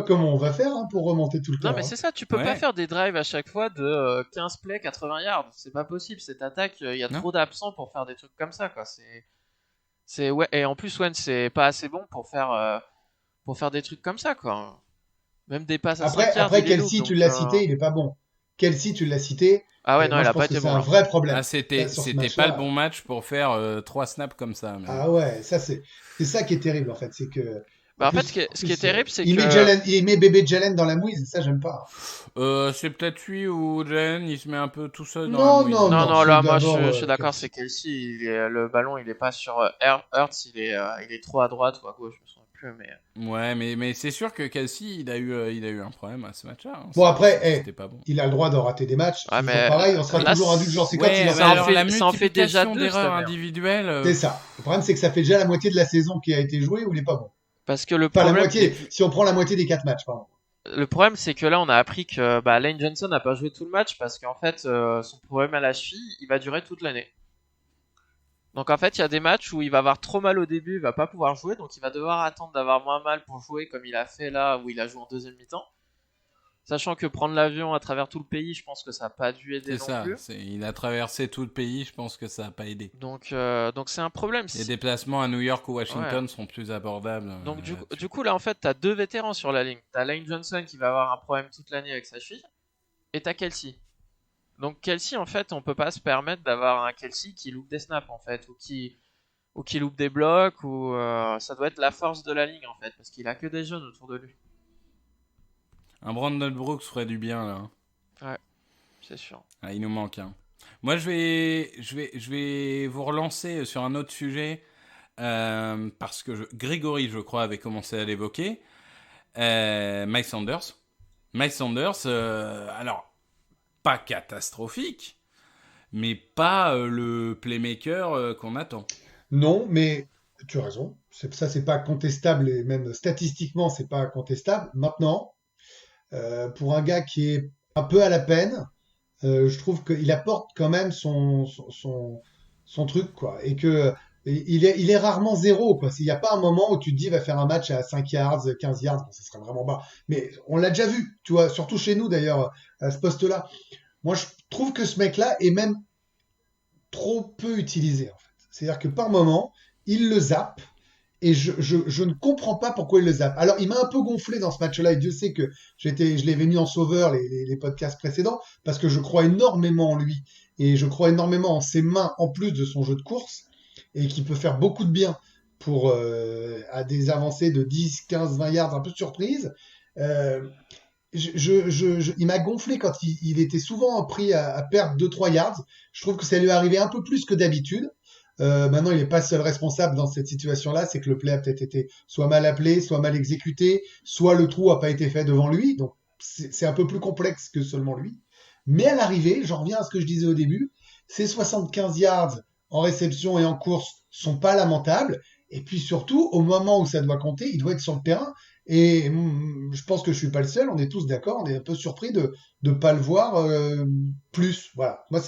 comment on va faire hein, pour remonter tout le Non, temps. mais Hein. c'est ça, tu peux Ouais. pas faire des drives à chaque fois de 15 plays, 80 yards. C'est pas possible, cette attaque, il y a Non. trop d'absents pour faire des trucs comme ça, quoi. Ouais, et en plus, Wentz, c'est pas assez bon pour faire des trucs comme ça, quoi. Même des passes à 5 yards, Après il les loupe, Kelsey, tu donc, l'as cité, il est pas bon. Kelsey, tu l'as cité, Ah ouais, et non, moi il je a pense pas que été c'est bon, un là. vrai problème. Ah, c'était Sur ce pas match-là. le bon match pour faire 3 snaps comme ça. Mais... Ah ouais, ça c'est ça qui est terrible en fait, c'est que Bah, en fait, plus- ce qui est terrible, c'est il que... met Jalen, il met bébé Jalen dans la mouise, et ça j'aime pas. C'est peut-être lui ou Jalen, il se met un peu tout seul dans Non, la mouise. non, Non, non, c'est là, moi, d'abord, je suis d'accord, Kelsey. c'est Kelsey, le ballon, il est pas sur Hurts, il est trop à droite ou à gauche, je me souviens plus, mais... Ouais, mais c'est sûr que Kelsey, il a eu un problème à ce match-là. Hein. Bon après, C'était pas bon. il a le droit de rater des matchs, Ouais, toujours mais pareil, on sera là, toujours indulgent. C'est quand Ouais, il en mais ça en alors fait- la ça en fait déjà multiplication deux, d'erreurs cette merde. individuelles. C'est ça. Le problème c'est que ça fait déjà la moitié de la saison qui a été jouée où il est pas bon. Parce que le Pas la problème, moitié, si on prend la moitié des 4 matchs, pardon. le problème, c'est que là, on a appris que Lane Johnson n'a pas joué tout le match parce qu'en fait, son problème à la cheville, il va durer toute l'année. Donc en fait, il y a des matchs où il va avoir trop mal au début, il va pas pouvoir jouer, donc il va devoir attendre d'avoir moins mal pour jouer comme il a fait là où il a joué en deuxième mi-temps. Sachant que prendre l'avion à travers tout le pays, je pense que ça n'a pas dû aider C'est non ça. plus. Il a traversé tout le pays, je pense que ça a pas aidé. Donc c'est un problème. Les déplacements à New York ou Washington sont plus abordables. Donc là-dessus. du coup là en fait t'as deux vétérans sur la ligne. T'as Lane Johnson qui va avoir un problème toute l'année avec sa cheville et t'as Kelsey. Donc Kelsey en fait on peut pas se permettre d'avoir un Kelsey qui loupe des snaps en fait ou qui loupe des blocs ou ça doit être la force de la ligne en fait parce qu'il a que des jeunes autour de lui. Un Brandon Brooks ferait du bien là. Hein. C'est sûr. Ah, il nous manque. Hein. Moi, je vais vous relancer sur un autre sujet parce que Grégory, je crois, avait commencé à l'évoquer. Miles Sanders. Miles Sanders, alors, pas catastrophique, mais pas le playmaker qu'on attend. Non, mais tu as raison. Ça, c'est pas contestable et même statistiquement, c'est pas contestable. Maintenant, pour un gars qui est un peu à la peine, je trouve qu'il apporte quand même son truc, quoi. Et que Et il est rarement zéro, quoi. Il n'y a pas un moment où tu te dis, va faire un match à 5 yards, 15 yards, bon, ça serait vraiment bas. Mais on l'a déjà vu, tu vois, surtout chez nous d'ailleurs, à ce poste-là. Moi, je trouve que ce mec-là est même trop peu utilisé, en fait. C'est-à-dire que par moment, il le zappe, et je ne comprends pas pourquoi il le zappe. Alors, il m'a un peu gonflé dans ce match-là, et Dieu sait que je l'avais mis en sauveur les podcasts précédents, parce que je crois énormément en lui, et je crois énormément en ses mains, en plus de son jeu de course, et qui peut faire beaucoup de bien pour à des avancées de 10, 15, 20 yards un peu surprise. Euh, il m'a gonflé quand il était souvent pris à perdre 2-3 yards. Je trouve que ça lui arrivait un peu plus que d'habitude. Maintenant, il n'est pas seul responsable dans cette situation-là. C'est que le play a peut-être été soit mal appelé, soit mal exécuté, soit le trou n'a pas été fait devant lui. Donc, c'est un peu plus complexe que seulement lui. Mais à l'arrivée, j'en reviens à ce que je disais au début, ces 75 yards en réception et en course sont pas lamentables. Et puis surtout, au moment où ça doit compter, il doit être sur le terrain. Et je pense que je suis pas le seul, on est tous d'accord, on est un peu surpris de ne pas le voir plus. Voilà. Moi,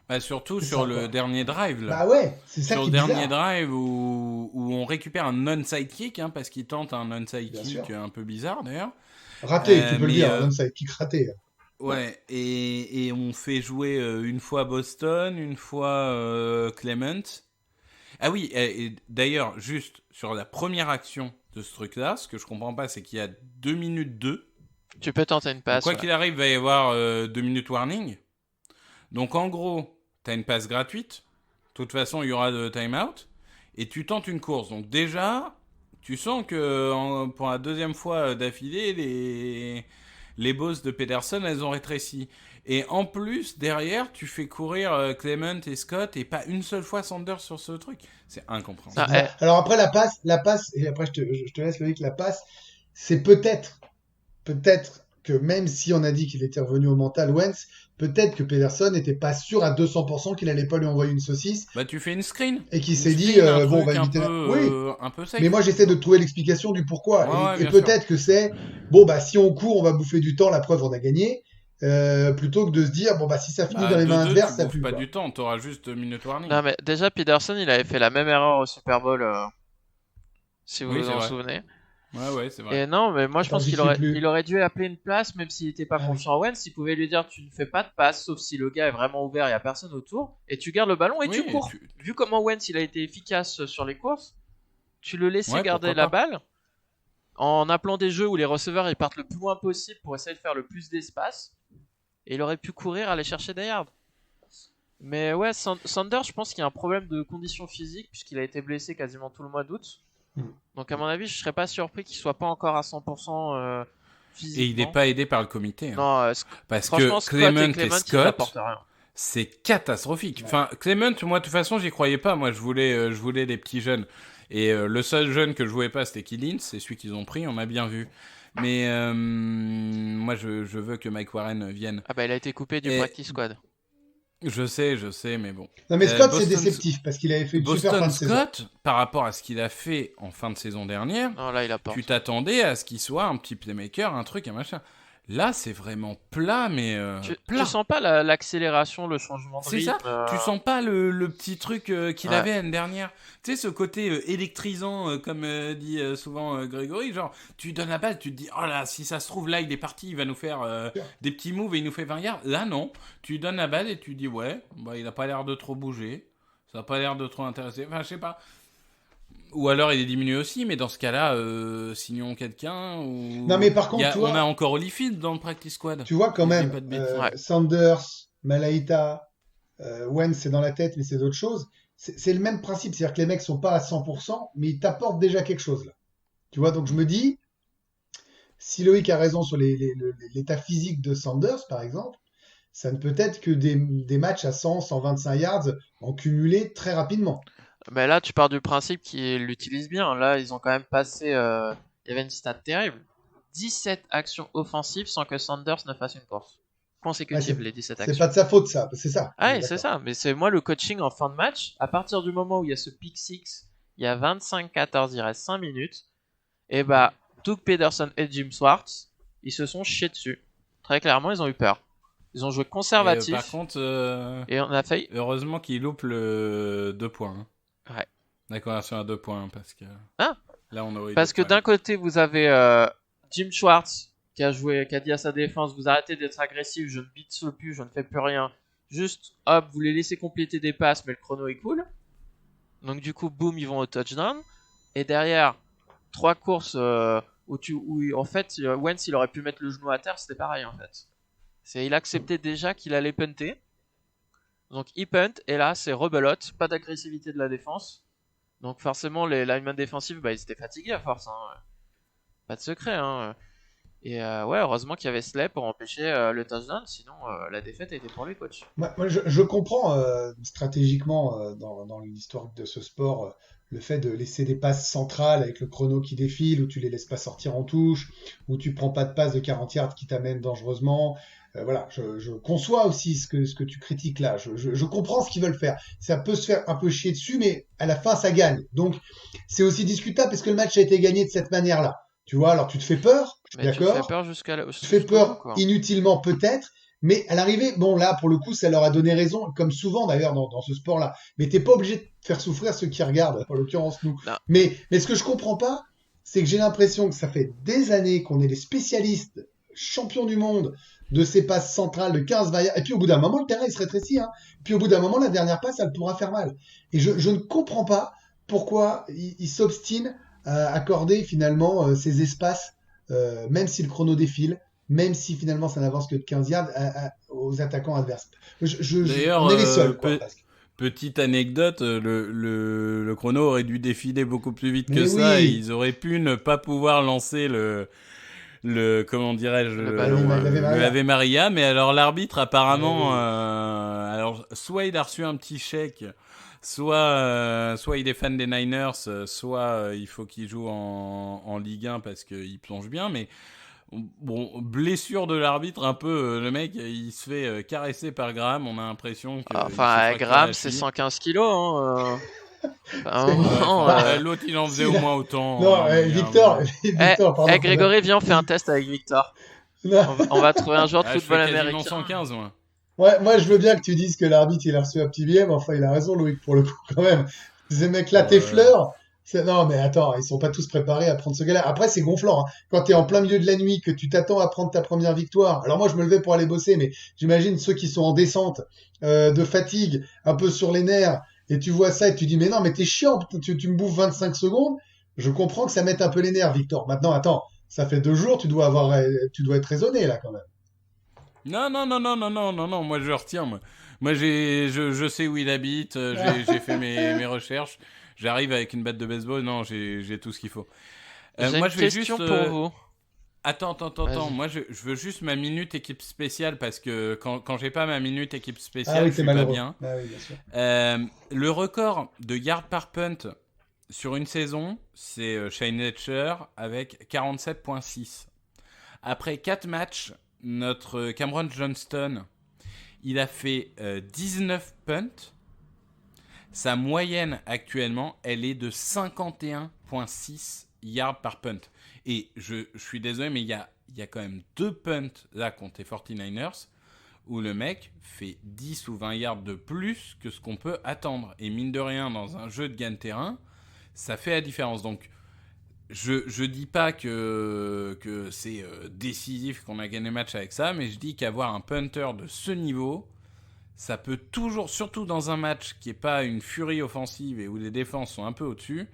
Bah, surtout c'est sur ça, le quoi. dernier drive, là. Bah ouais, c'est ça Sur qui le est dernier bizarre. drive où on récupère un onside kick, hein, parce qu'il tente un onside Bien kick sûr. un peu bizarre d'ailleurs. Raté, tu peux le Mais dire, un onside kick raté. ouais, et on fait jouer une fois Boston, une fois Clement. Ah oui, et d'ailleurs, juste sur la première action de ce truc-là, ce que je comprends pas, c'est qu'il y a 2 minutes 2. Tu peux tenter une Donc, passe. quoi Ouais. qu'il arrive, il va y avoir 2 minutes warning. Donc en gros, t'as une passe gratuite. De toute façon, il y aura de timeout. Et tu tentes une course. Donc déjà, tu sens que pour la deuxième fois d'affilée, les bosses de Pedersen, elles ont rétréci. Et en plus, derrière, tu fais courir Clement et Scott et pas une seule fois Sanders sur ce truc. C'est incompréhensible. Ah, Alors après, la passe, et après je te laisse le dire que la passe, c'est peut-être que même si on a dit qu'il était revenu au mental, Wentz, peut-être que Pedersen n'était pas sûr à 200% qu'il allait pas lui envoyer une saucisse Bah tu fais une screen. et qu'il Une s'est dit, screen, un bon, on truc va éviter Oui, un peu safe. mais moi j'essaie de trouver l'explication du pourquoi. Ouais, Et bien sûr. peut-être que c'est, bon, bah si on court, on va bouffer du temps, la preuve, on a gagné. Plutôt que de se dire, bon, bah si ça finit Bah, dans les mains 2-2, adverses, tu ça bouffes pue. pas Quoi. du temps, t'auras juste 2 minutes warning. non, mais déjà, Peterson, il avait fait la même erreur au Super Bowl, si vous Oui, vous c'est en vrai. souvenez. Ouais, c'est vrai. Et non, mais moi je Attends, pense j'y qu'il suis aurait, plus. il aurait dû appeler une place, même s'il était pas Ah oui. confiant en Wentz, il pouvait lui dire tu ne fais pas de passe, sauf si le gars est vraiment ouvert, il y a personne autour, et tu gardes le ballon et Oui, tu cours. Vu comment Wentz il a été efficace sur les courses, tu le laissais Ouais, garder pourquoi la pas. balle, en appelant des jeux où les receveurs ils partent le plus loin possible pour essayer de faire le plus d'espace, et il aurait pu courir, aller chercher des yards. Mais ouais, Sanders, je pense qu'il y a un problème de condition physique, puisqu'il a été blessé quasiment tout le mois d'août. Donc à mon avis, je serais pas surpris qu'il soit pas encore à 100% physiquement. Et il n'est pas aidé par le comité. Hein. Non, Parce franchement, que Scott Clement et et Clement, ils Scott, n'apportent rien. c'est catastrophique. Ouais. Enfin, Clement, moi, de toute façon, j'y croyais pas. Moi, je voulais des petits jeunes. Et le seul jeune que je voulais pas, c'était Killins. C'est celui qu'ils ont pris, on a bien vu. Mais moi, je veux que Mike Warren vienne. Ah bah il a été coupé du Et- practice squad. Je sais, mais bon. Non, mais Scott, c'est Boston- déceptif parce qu'il avait fait une super fin Boston de saison. Scott, par rapport à ce qu'il a fait en fin de saison dernière, Non, là il apporte. tu t'attendais à ce qu'il soit un petit playmaker, un truc, un machin. Là, c'est vraiment plat, mais plat. Tu sens pas l'accélération, le changement de C'est rythme. ça. Tu sens pas le petit truc qu'il Ouais. avait l'année dernière. Tu sais, ce côté électrisant, comme dit souvent Grégory, genre, tu donnes la balle, tu te dis, oh là, si ça se trouve, là, il est parti, il va nous faire des petits moves et il nous fait 20 yards. Là, non. Tu donnes la balle et tu dis, ouais, bah, il a pas l'air de trop bouger. Ça a pas l'air de trop intéresser. Enfin, je sais pas. Ou alors il est diminué aussi, mais dans ce cas-là, signons quelqu'un. Ou... Non, mais par contre, tu vois- on a encore Holyfield dans le practice squad. Tu vois quand Je dis même, pas de bêtises. Ouais. Sanders, Malaita, Wentz, c'est dans la tête, mais c'est d'autres choses. C'est le même principe, c'est-à-dire que les mecs sont pas à 100%, mais ils t'apportent déjà quelque chose là. Tu vois, donc je me dis, si Loïc a raison sur l'état physique de Sanders, par exemple, ça ne peut être que des matchs à 100, 125 yards en cumulé très rapidement. Mais là, tu pars du principe qu'ils l'utilisent bien. Là, ils ont quand même passé. Il y avait une stat terrible 17 actions offensives sans que Sanders ne fasse une course consécutive, Ouais, les 17 C'est actions. pas de sa faute, ça. C'est ça. Ah, On est ouais, c'est d'accord. ça. Mais c'est moi le coaching en fin de match. À partir du moment où il y a ce pick 6, il y a 25-14, il reste 5 minutes. Et bah, Doug Pederson et Jim Schwartz, ils se sont chiés dessus. Très clairement, ils ont eu peur. Ils ont joué conservatif. Par contre, Et on a failli. heureusement qu'il loupe le 2 points. Hein. Ouais. La conversion à 2 points, parce que Hein là, on aurait eu Parce des que d'un problèmes. côté, vous avez Jim Schwartz qui a dit à sa défense, vous arrêtez d'être agressif, je ne beat plus, je ne fais plus rien. Juste, hop, vous les laissez compléter des passes, mais le chrono est cool. Donc du coup, boum, ils vont au touchdown. Et derrière, 3 courses où en fait, Wentz, il aurait pu mettre le genou à terre, c'était pareil en fait. Il acceptait déjà qu'il allait punter. Donc il punt, et là, c'est rebelote, pas d'agressivité de la défense. Donc forcément, les linemen défensifs, bah, ils étaient fatigués à force. Hein. Pas de secret. Hein. Et ouais, heureusement qu'il y avait Slay pour empêcher le touchdown, sinon la défaite était pour les coachs. Moi, je comprends stratégiquement dans l'histoire de ce sport le fait de laisser des passes centrales avec le chrono qui défile, où tu les laisses pas sortir en touche, où tu prends pas de passe de 40 yards qui t'amènent dangereusement. Voilà, je conçois aussi ce que tu critiques là. Je comprends ce qu'ils veulent faire. Ça peut se faire un peu chier dessus, mais à la fin, ça gagne. Donc, c'est aussi discutable parce que le match a été gagné de cette manière-là. Tu vois, alors tu te fais peur, je suis Mais tu te fais d'accord. peur jusqu'à Tu te fais jusqu'au bout, peur quoi. inutilement peut-être, mais à l'arrivée, bon là, pour le coup, ça leur a donné raison, comme souvent d'ailleurs dans ce sport-là. Mais t'es pas obligé de faire souffrir ceux qui regardent, en l'occurrence nous. Non. Mais ce que je comprends pas, c'est que j'ai l'impression que ça fait des années qu'on est les spécialistes, champions du monde, de ces passes centrales de 15-20 yards. Et puis au bout d'un moment, le terrain il se rétrécit. Hein. Puis au bout d'un moment, la dernière passe, elle pourra faire mal. Et je ne comprends pas pourquoi ils s'obstinent à accorder finalement ces espaces, même si le chrono défile, même si finalement ça n'avance que de 15 yards aux attaquants adverses. D'ailleurs, On est les seuls, quoi, presque. petite anecdote, le chrono aurait dû défiler beaucoup plus vite que Mais ça, et oui. ils auraient pu ne pas pouvoir lancer comment dirais-je, Le ballon, l'Ave Maria. le Ave Maria, mais alors l'arbitre apparemment, Oui. alors soit il a reçu un petit chèque, soit il est fan des Niners, soit il faut qu'il joue en Ligue 1 parce qu'il plonge bien, mais bon, blessure de l'arbitre un peu, le mec il se fait caresser par Graham, on a l'impression que Enfin, Graham, c'est 115 kilos. Hein, à un C'est- moment, Bah, l'autre il en faisait si, au là- moins autant. Non, mais Victor, Victor, pardon. Grégory, viens, on fait un test avec Victor. Non. On va trouver un joueur de je football fais quasiment américain. 115 moi. Ouais, moi, je veux bien que tu dises que l'arbitre, il a reçu un petit billet, mais enfin, il a raison, Loïc, pour le coup, quand même. Ces mecs-là, tes fleurs, non, mais attends, ils sont pas tous préparés à prendre ce gars-là. Après, c'est gonflant, hein. Quand t'es en plein milieu de la nuit, que tu t'attends à prendre ta première victoire. Alors moi, je me levais pour aller bosser, mais j'imagine ceux qui sont en descente, de fatigue, un peu sur les nerfs, et tu vois ça et tu dis, mais non, mais t'es chiant, tu me bouffes 25 secondes. Je comprends que ça mette un peu les nerfs, Victor. Maintenant, attends, ça fait 2 jours, tu dois être raisonné, là, quand même. Non, moi je retiens. Moi je sais où il habite, j'ai fait mes recherches. J'arrive avec une batte de baseball, non, j'ai tout ce qu'il faut. J'ai Moi une je vais question juste. pour vous. Attends. Vas-y. Moi je veux juste ma minute équipe spéciale parce que quand j'ai pas ma minute équipe Ah spéciale, oui, je t'es suis pas malheureux. bien. Ah oui, bien sûr. Le record de yards par punt sur une saison, c'est Shane Letcher avec 47,6. Après 4 matchs, notre Cameron Johnston, il a fait 19 punts. Sa moyenne actuellement, elle est de 51,6 yards par punt. Et je suis désolé, mais il y a quand même 2 punts là contre les 49ers où le mec fait 10 ou 20 yards de plus que ce qu'on peut attendre. Et mine de rien, dans un jeu de gain de terrain, ça fait la différence. Donc, je dis pas que c'est décisif qu'on a gagné le match avec ça, mais je dis qu'avoir un punter de ce niveau, ça peut toujours, surtout dans un match qui n'est pas une furie offensive et où les défenses sont un peu au-dessus,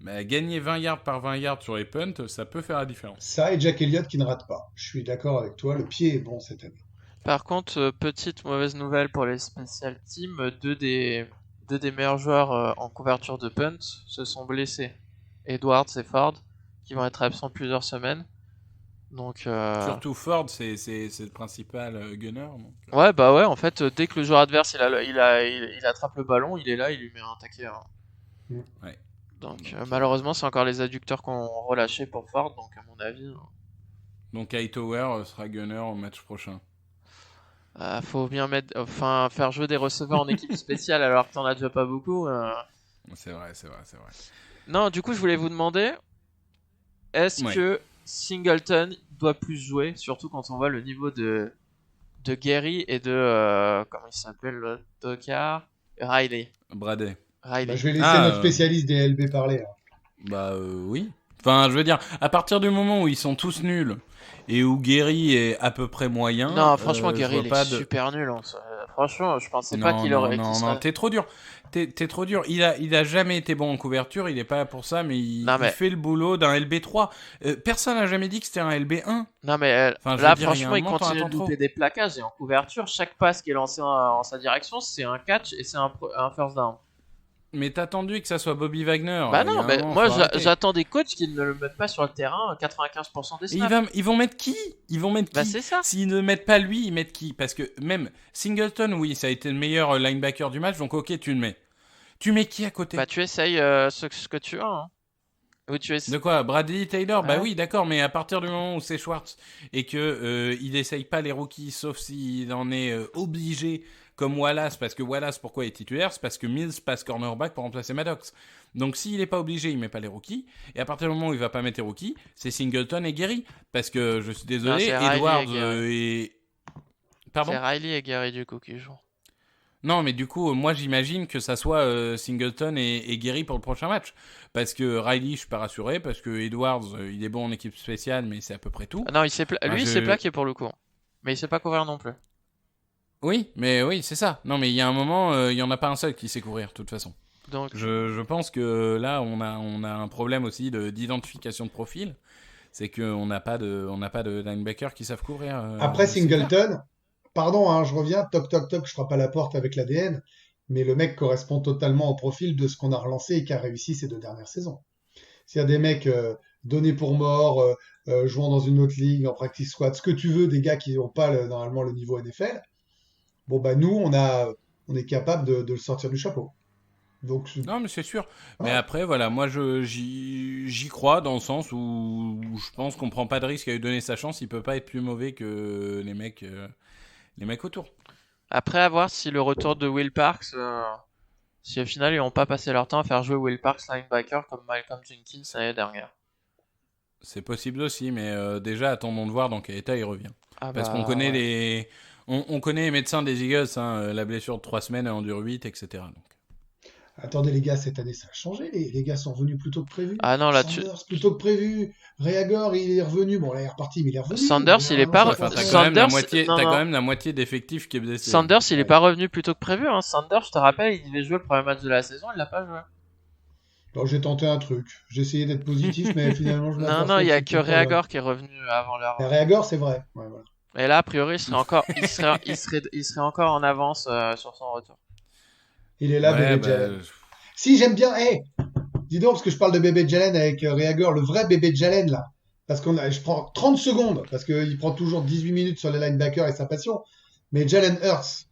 mais gagner 20 yards par 20 yards sur les punts, ça peut faire la différence. Ça et Jack Elliott qui ne rate pas. Je suis d'accord avec toi, le pied est bon cette année. Par contre, petite mauvaise nouvelle pour les special teams, deux des meilleurs joueurs en couverture de punt se sont blessés. Edwards et Ford, qui vont être absents plusieurs semaines. Donc, Surtout Ford, c'est le principal gunner. Donc. ouais, bah ouais, en fait, dès que le joueur adverse il attrape le ballon, il est là, il lui met un taquet. Hein. Ouais. Donc, malheureusement, c'est encore les adducteurs qu'on relâché pour Ford, donc à mon avis. Donc Hightower sera gunner au match prochain. Faut bien faire jouer des receveurs en équipe spéciale alors que t'en as déjà pas beaucoup. C'est vrai. Non, du coup, je voulais vous demander, est-ce Ouais. que Singleton doit plus jouer, surtout quand on voit le niveau de Gary et de comment il s'appelle, le Docard, Riley. Brady. Riley. Je vais laisser notre spécialiste des LB parler. Là. Bah oui. Enfin, je veux dire, à partir du moment où ils sont tous nuls et où Gary est à peu près moyen. Non, franchement, je Gary, vois il pas est de... super nul. Franchement, je pensais pas Non, qu'il non, aurait. non, qu'il non, serait- t'es trop dur. T'es trop dur. Il a jamais été bon en couverture, il est pas là pour ça, mais Non, mais- il fait le boulot d'un LB3. Personne n'a jamais dit que c'était un LB1. Non, mais Enfin, je là, veux dire, il y a franchement, un il moment, t'en continue de attends trop. louper des plaquages. Et en couverture, chaque passe qui est lancé en sa direction, c'est un catch et c'est un first down. Mais t'as attendu que ça soit Bobby Wagner. Bah Il y a non, un mais moment, moi, faut arrêter. j'attends des coachs qui ne le mettent pas sur le terrain 95% des Et snaps. ils vont mettre qui? Ils vont mettre Bah, qui? c'est ça. S'ils ne mettent pas lui, ils mettent qui? Parce que même Singleton, oui, ça a été le meilleur linebacker du match, donc ok, tu le mets. Tu mets qui à côté? Bah, tu essayes ce que tu as. Hein. Ou tu essayes. De quoi? Bradley Taylor? Bah Ouais. oui, d'accord, mais à partir du moment où c'est Schwartz et que il essaye pas les rookies, sauf s'il en est obligé, comme Wallace, parce que Wallace, pourquoi il est titulaire? C'est parce que Mills passe cornerback pour remplacer Maddox. Donc s'il est pas obligé, il met pas les rookies. Et à partir du moment où il va pas mettre les rookies, c'est Singleton et Gary. Parce que je suis désolé, Non, c'est Riley Edwards et Gary. et... Pardon? C'est Riley et Gary du coup qui jouent. Non, mais du coup, moi j'imagine que ça soit Singleton et Gary pour le prochain match. Parce que Riley, je suis pas rassuré. Parce que Edwards, il est bon en équipe spéciale, mais c'est à peu près tout. Ah non, il je- s'est plaqué pour le coup. Mais il sait pas couvrir non plus. Oui, mais oui, c'est ça. Non, mais il y a un moment, il y en a pas un seul qui sait courir, de toute façon. Donc, Je pense que là, on a un problème aussi d'identification de profil. C'est qu'on n'a pas de linebackers qui savent couvrir. Après c'est clair. Singleton, pardon, hein, je reviens, toc toc toc, je frappe à la porte avec l'ADN, mais le mec correspond totalement au profil de ce qu'on a relancé et qui a réussi ces 2 dernières saisons. S'il y a des mecs donnés pour morts, jouant dans une autre ligue, en practice squad, ce que tu veux, des gars qui n'ont pas normalement le niveau NFL, bon bah nous, on est capable de le sortir du chapeau. Donc, Non, mais c'est sûr. Ouais. Mais après, voilà, moi, j'y crois dans le sens où je pense qu'on prend pas de risque à lui donner sa chance. Il peut pas être plus mauvais que les mecs autour. après, à voir si le retour de Will Parks, si au final ils n'ont pas passé leur temps à faire jouer Will Parks linebacker comme Malcolm Jenkins l'année dernière. C'est possible aussi, mais déjà, attendons de voir dans quel état il revient. Ah Parce bah, qu'on connaît ouais. on connaît les médecins des Eagles, hein, la blessure de 3 semaines, elle en dure 8, etc. Donc. attendez les gars, cette année ça a changé, les gars sont revenus plus tôt que prévu. Ah non, là, Sanders plus tôt que prévu. Reagor il est revenu, bon là il est reparti, mais il est revenu. Sanders, il est pas Non, re- Enfin, ça t'as fait- quand même la Sanders, moitié, non, t'as non. quand même la moitié d'effectifs qui est blessé. Sanders, il est Ouais. pas revenu plus tôt que prévu. Hein. Sanders, je te rappelle, il devait jouer le premier match de la saison, il l'a pas joué. Alors j'ai tenté un truc, j'ai essayé d'être positif, mais finalement je Non, m'aperçois non, il y a c'était que pas vrai. Reagor qui est revenu avant l'heure. Et Reagor c'est vrai. Ouais, voilà. Et là, a priori, il serait encore en avance sur son retour. Il est là, Ouais, bébé Jalen. Si, j'aime bien. Dis donc, parce que je parle de bébé Jalen avec Reagor, le vrai bébé Jalen, là. Parce je prends 30 secondes, parce qu'il prend toujours 18 minutes sur les linebackers et sa passion. Mais Jalen Hurts,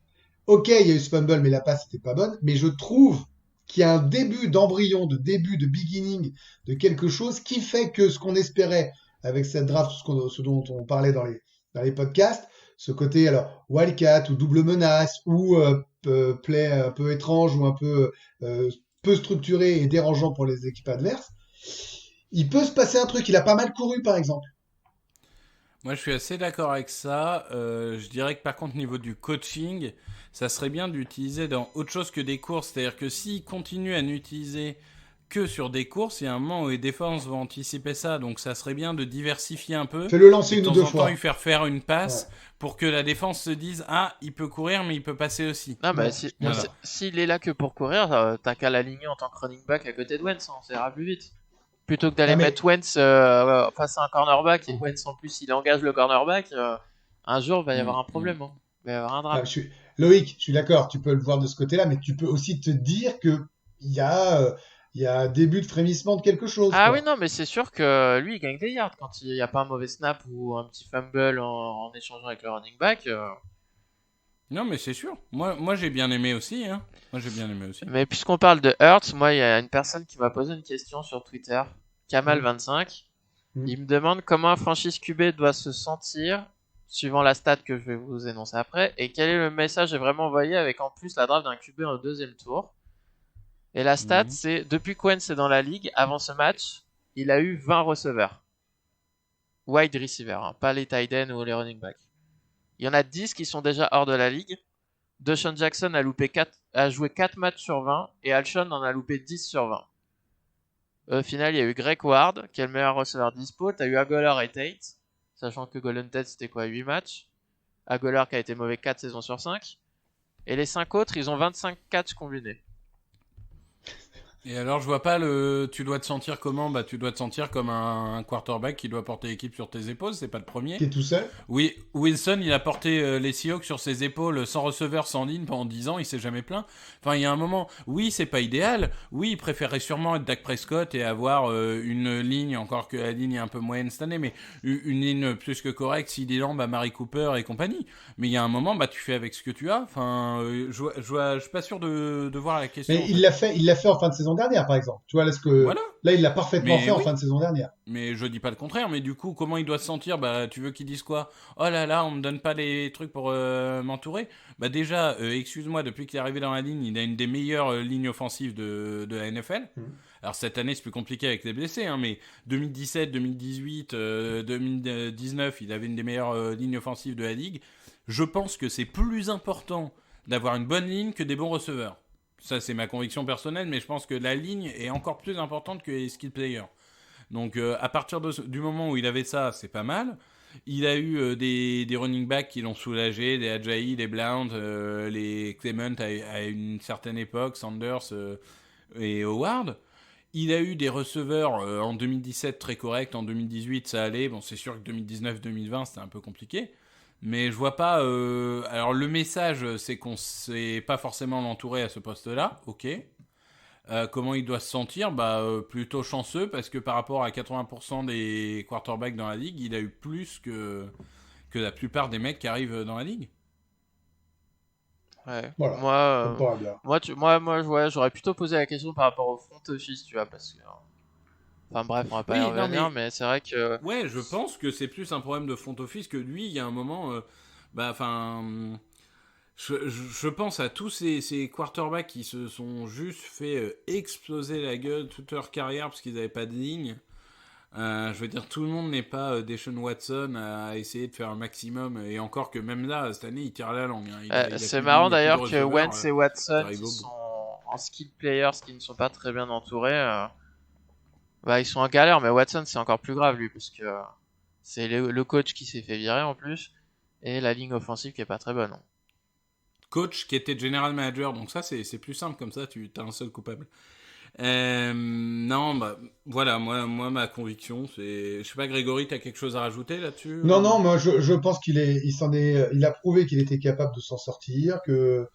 ok, il y a eu ce fumble, mais la passe n'était pas bonne. Mais je trouve qu'il y a un début d'embryon, de beginning de quelque chose qui fait que ce qu'on espérait avec cette draft, ce dont on parlait dans les podcasts, ce côté alors wildcat ou double menace ou play un peu étrange ou un peu peu structuré et dérangeant pour les équipes adverses, il peut se passer un truc. Il a pas mal couru par exemple. Moi, je suis assez d'accord avec ça. Je dirais que par contre, au niveau du coaching, ça serait bien d'utiliser dans autre chose que des courses. C'est-à-dire que s'il continue à n'utiliser que sur des courses, il y a un moment où les défenses vont anticiper ça. Donc, ça serait bien de diversifier un peu. Fais-le lancer Et une de ou temps deux en temps, fois. lui faire une passe pour que la défense se dise « Ah, il peut courir, mais il peut passer aussi. Non, mais Ouais. Voilà. s'il est là que pour courir, t'as qu'à l'aligner en tant que running back à côté de Wentz, ça ira plus vite. Plutôt que d'aller Ah, mais- mettre Wentz face à un cornerback et Wentz en plus il engage le cornerback, un jour il va y avoir un problème. Hein. Il va y avoir un drame. Loïc, je suis d'accord, tu peux le voir de ce côté-là, mais tu peux aussi te dire que il y a un début de frémissement de quelque chose. Ah quoi. oui, non, mais c'est sûr que lui il gagne des yards quand il n'y a pas un mauvais snap ou un petit fumble en échangeant avec le running back. Non, mais c'est sûr. Moi j'ai bien aimé aussi. Hein. Mais puisqu'on parle de Hurts, moi il y a une personne qui m'a posé une question sur Twitter, Kamal25. Il me demande comment un franchise QB doit se sentir, suivant la stat que je vais vous énoncer après, et quel est le message vraiment envoyé avec en plus la draft d'un QB au 2e tour. Et la stat, c'est depuis que Wentz est dans la ligue, avant ce match, il a eu 20 receveurs. Wide receiver, hein, pas les tight ends ou les running backs. Il y en a 10 qui sont déjà hors de la ligue. DeSean Jackson a loupé 4 a joué 4 matchs sur 20 et Alshon en a loupé 10 sur 20. Au final, il y a eu Greg Ward, qui est le meilleur receveur dispo. T'as eu Aguilar et Tate, sachant que Golden Tate, c'était quoi, 8 matchs. Aguilar qui a été mauvais 4 saisons sur 5. Et les 5 autres, ils ont 25 catchs combinés. Et alors, je vois pas tu dois te sentir comment? Bah, tu dois te sentir comme un quarterback qui doit porter l'équipe sur tes épaules, c'est pas le premier. Qui est tout seul. Oui, Wilson, il a porté les Seahawks sur ses épaules sans receveur, sans ligne pendant 10 ans, il s'est jamais plaint. Enfin, il y a un moment, oui, c'est pas idéal. Oui, il préférerait sûrement être Dak Prescott et avoir une ligne, encore que la ligne est un peu moyenne cette année, mais une ligne plus que correcte, CeeDee Lamb, Mari Cooper et compagnie. Mais il y a un moment, bah, tu fais avec ce que tu as. Enfin, je suis pas sûr de voir la question. Mais il l'a fait en fin de saison dernière, par exemple. Tu vois, Voilà. là, il l'a parfaitement Mais fait en oui. fin de saison dernière. Mais je dis pas le contraire, mais du coup, comment il doit se sentir? Bah, tu veux qu'il dise quoi? Oh là là, on me donne pas les trucs pour m'entourer. Bah déjà, excuse-moi, depuis qu'il est arrivé dans la ligne, il a une des meilleures lignes offensives de la NFL. Alors cette année, c'est plus compliqué avec les blessés, hein, mais 2017, 2018, 2019, il avait une des meilleures lignes offensives de la ligue. Je pense que c'est plus important d'avoir une bonne ligne que des bons receveurs. Ça, c'est ma conviction personnelle, mais je pense que la ligne est encore plus importante que les skill players. Donc, à partir du moment où il avait ça, c'est pas mal. Il a eu des running backs qui l'ont soulagé, des Ajayi, des Blount, les Clement à une certaine époque, Sanders et Howard. Il a eu des receveurs en 2017 très corrects, en 2018 ça allait. Bon, c'est sûr que 2019-2020 c'était un peu compliqué. Mais je vois pas. Alors, le message, c'est qu'on sait pas forcément l'entourer à ce poste-là, ok. Comment il doit se sentir? Bah, plutôt chanceux, parce que par rapport à 80% des quarterbacks dans la ligue, il a eu plus que la plupart des mecs qui arrivent dans la ligue. Ouais. Voilà. Comparable. Moi, j'aurais plutôt posé la question par rapport au front office, tu vois, parce que. Enfin bref, on va pas y revenir, mais c'est vrai que. Ouais, je pense que c'est plus un problème de front office que lui. Il y a un moment, je pense à tous ces quarterbacks qui se sont juste fait exploser la gueule toute leur carrière parce qu'ils n'avaient pas de ligne. Je veux dire, tout le monde n'est pas Deshaun Watson à essayer de faire un maximum. Et encore que même là, cette année, il tire la langue. Hein. C'est marrant d'ailleurs que Wentz et Watson, qui sont en skill players, qui ne sont pas très bien entourés, bah, ils sont en galère. Mais Watson, c'est encore plus grave, lui, parce que c'est le coach qui s'est fait virer en plus. Et la ligne offensive qui est pas très bonne. Hein. Coach qui était general manager, donc ça c'est plus simple comme ça, tu as un seul coupable. Non, bah voilà, moi ma conviction c'est, je sais pas, Grégory, t'as quelque chose à rajouter là-dessus? Non, moi je pense il a prouvé qu'il était capable de s'en sortir, que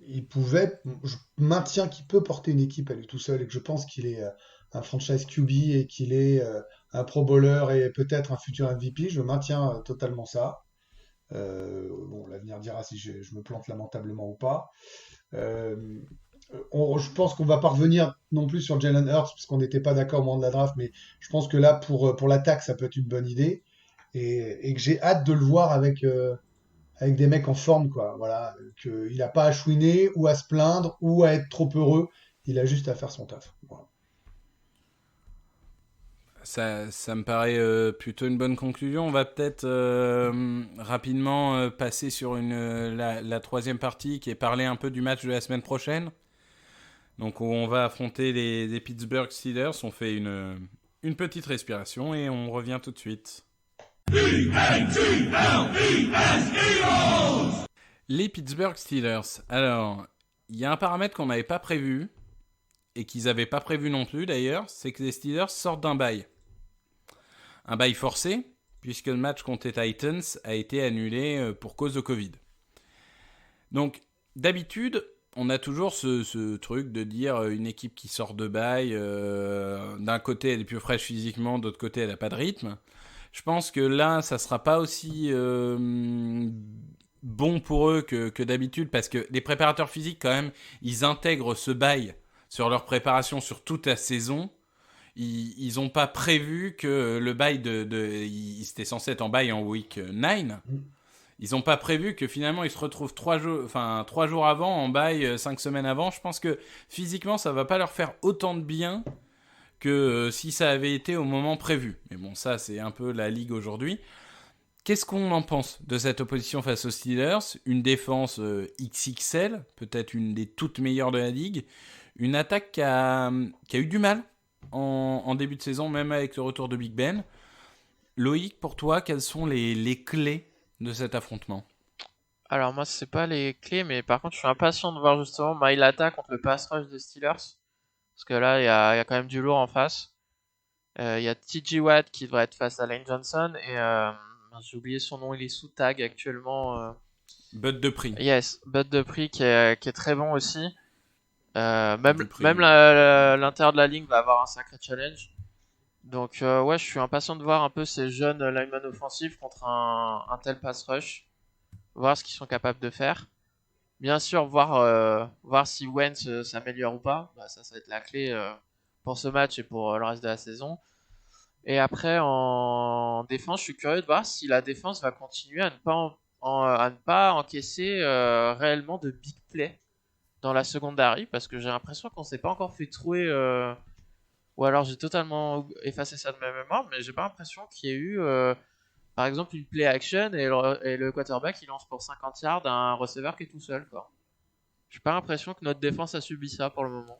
il pouvait. Je maintiens qu'il peut porter une équipe à lui tout seul et que je pense qu'il est un franchise QB et qu'il est un Pro Bowler et peut-être un futur MVP. Je maintiens totalement ça. Bon, l'avenir dira si je me plante lamentablement ou pas. Je pense qu'on va pas revenir non plus sur Jalen Hurts parce qu'on n'était pas d'accord au moment de la draft, mais je pense que là pour l'attaque ça peut être une bonne idée et que j'ai hâte de le voir avec des mecs en forme, quoi. Voilà, qu'il a pas à chouiner ou à se plaindre ou à être trop heureux, il a juste à faire son taf. Voilà. Ça me paraît plutôt une bonne conclusion. On va peut-être rapidement passer sur la troisième partie qui est parler un peu du match de la semaine prochaine. Donc on va affronter les Pittsburgh Steelers. On fait une petite respiration et on revient tout de suite. Les Pittsburgh Steelers. Alors, il y a un paramètre qu'on n'avait pas prévu et qu'ils n'avaient pas prévu non plus d'ailleurs, c'est que les Steelers sortent d'un bye. Un bye forcé, puisque le match contre les Titans a été annulé pour cause de Covid. Donc, d'habitude, on a toujours ce truc de dire une équipe qui sort de bye, d'un côté elle est plus fraîche physiquement, d'autre côté elle n'a pas de rythme. Je pense que là, ça ne sera pas aussi bon pour eux que d'habitude, parce que les préparateurs physiques, quand même, ils intègrent ce bye sur leur préparation sur toute la saison. Ils n'ont pas prévu que le bail ils étaient censés être en bail en week 9. Ils n'ont pas prévu que finalement ils se retrouvent 3 jours avant en bail 5 semaines avant. Je pense que physiquement ça va pas leur faire autant de bien que si ça avait été au moment prévu. Mais bon, ça c'est un peu la ligue aujourd'hui. Qu'est-ce qu'on en pense de cette opposition face aux Steelers? Une défense XXL, peut-être une des toutes meilleures de la ligue. Une attaque qui a eu du mal en début de saison, même avec le retour de Big Ben. Loïc, pour toi, quelles sont les clés de cet affrontement? Alors moi, c'est pas les clés, mais par contre, je suis impatient de voir justement Mailata contre le pass rush des Steelers. Parce que là, il y a quand même du lourd en face. Il y a TJ Watt qui devrait être face à Lane Johnson. Et j'ai oublié son nom, il est sous tag actuellement. Bud de prix. Yes, Bud Dupree qui est très bon aussi. Dupree, Même oui. l'intérieur de la ligne va avoir un sacré challenge. Donc ouais, je suis impatient de voir un peu ces jeunes linemen offensifs contre un tel pass rush. Voir ce qu'ils sont capables de faire. Bien sûr, voir si Wentz s'améliore ou pas. Bah, ça va être la clé pour ce match et pour le reste de la saison. Et après, en défense, je suis curieux de voir si la défense va continuer à ne pas encaisser réellement de big play dans la secondary, parce que j'ai l'impression qu'on s'est pas encore fait trouer, ou alors j'ai totalement effacé ça de ma mémoire, mais j'ai pas l'impression qu'il y ait eu, par exemple, une play action et le quarterback il lance pour 50 yards à un receveur qui est tout seul, quoi. J'ai pas l'impression que notre défense a subi ça pour le moment.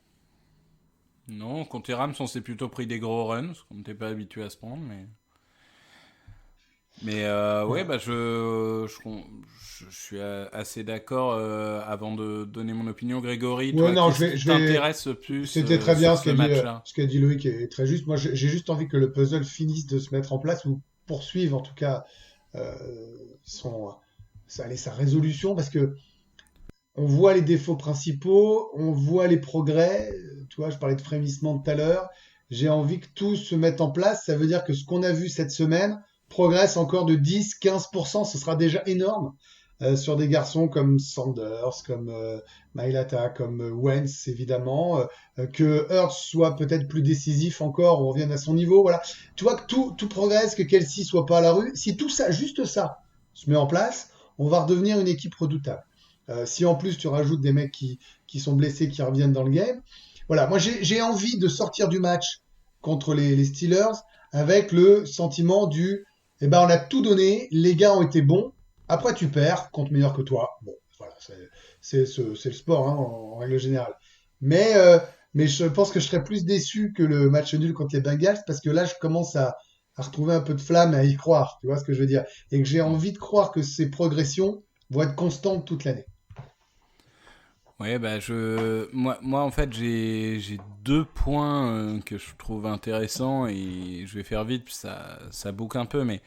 Non, contre les Rams, on s'est plutôt pris des gros runs, parce qu'on n'était pas habitué à se prendre, mais ouais, Ouais. bah je suis assez d'accord avant de donner mon opinion. Grégory, Ouais, toi, non, qu'est-ce qui t'intéresse plus c'était très bien sur ce match-là? ce qu'a dit Loïc est très juste. Moi, j'ai juste envie que le puzzle finisse de se mettre en place ou poursuive en tout cas euh, son, sa résolution parce que on voit les défauts principaux, on voit les progrès. Tu vois, je parlais de frémissement tout à l'heure. J'ai envie que tout se mette en place. Ça veut dire que ce qu'on a vu cette semaine progresse encore de 10-15%. Ce sera déjà énorme sur des garçons comme Sanders, comme Mailata, comme Wentz, évidemment. Que Hurts soit peut-être plus décisif encore, on revienne à son niveau. Voilà. Tu vois que tout progresse, que Kelsey soit pas à la rue. Si tout ça, juste ça, se met en place, on va redevenir une équipe redoutable. Si en plus tu rajoutes des mecs qui sont blessés, qui reviennent dans le game. Voilà, moi j'ai envie de sortir du match contre les Steelers avec le sentiment eh ben on a tout donné, les gars ont été bons, après tu perds contre meilleur que toi. Bon, voilà, c'est le sport hein, en règle générale. Mais, euh, mais je pense que je serais plus déçu que le match nul contre les Bengals parce que là je commence à retrouver un peu de flamme et à y croire, tu vois ce que je veux dire. Et que j'ai envie de croire que ces progressions vont être constantes toute l'année. Ouais, bah moi en fait j'ai deux points que je trouve intéressants et je vais faire vite, puis ça boucle un peu, mais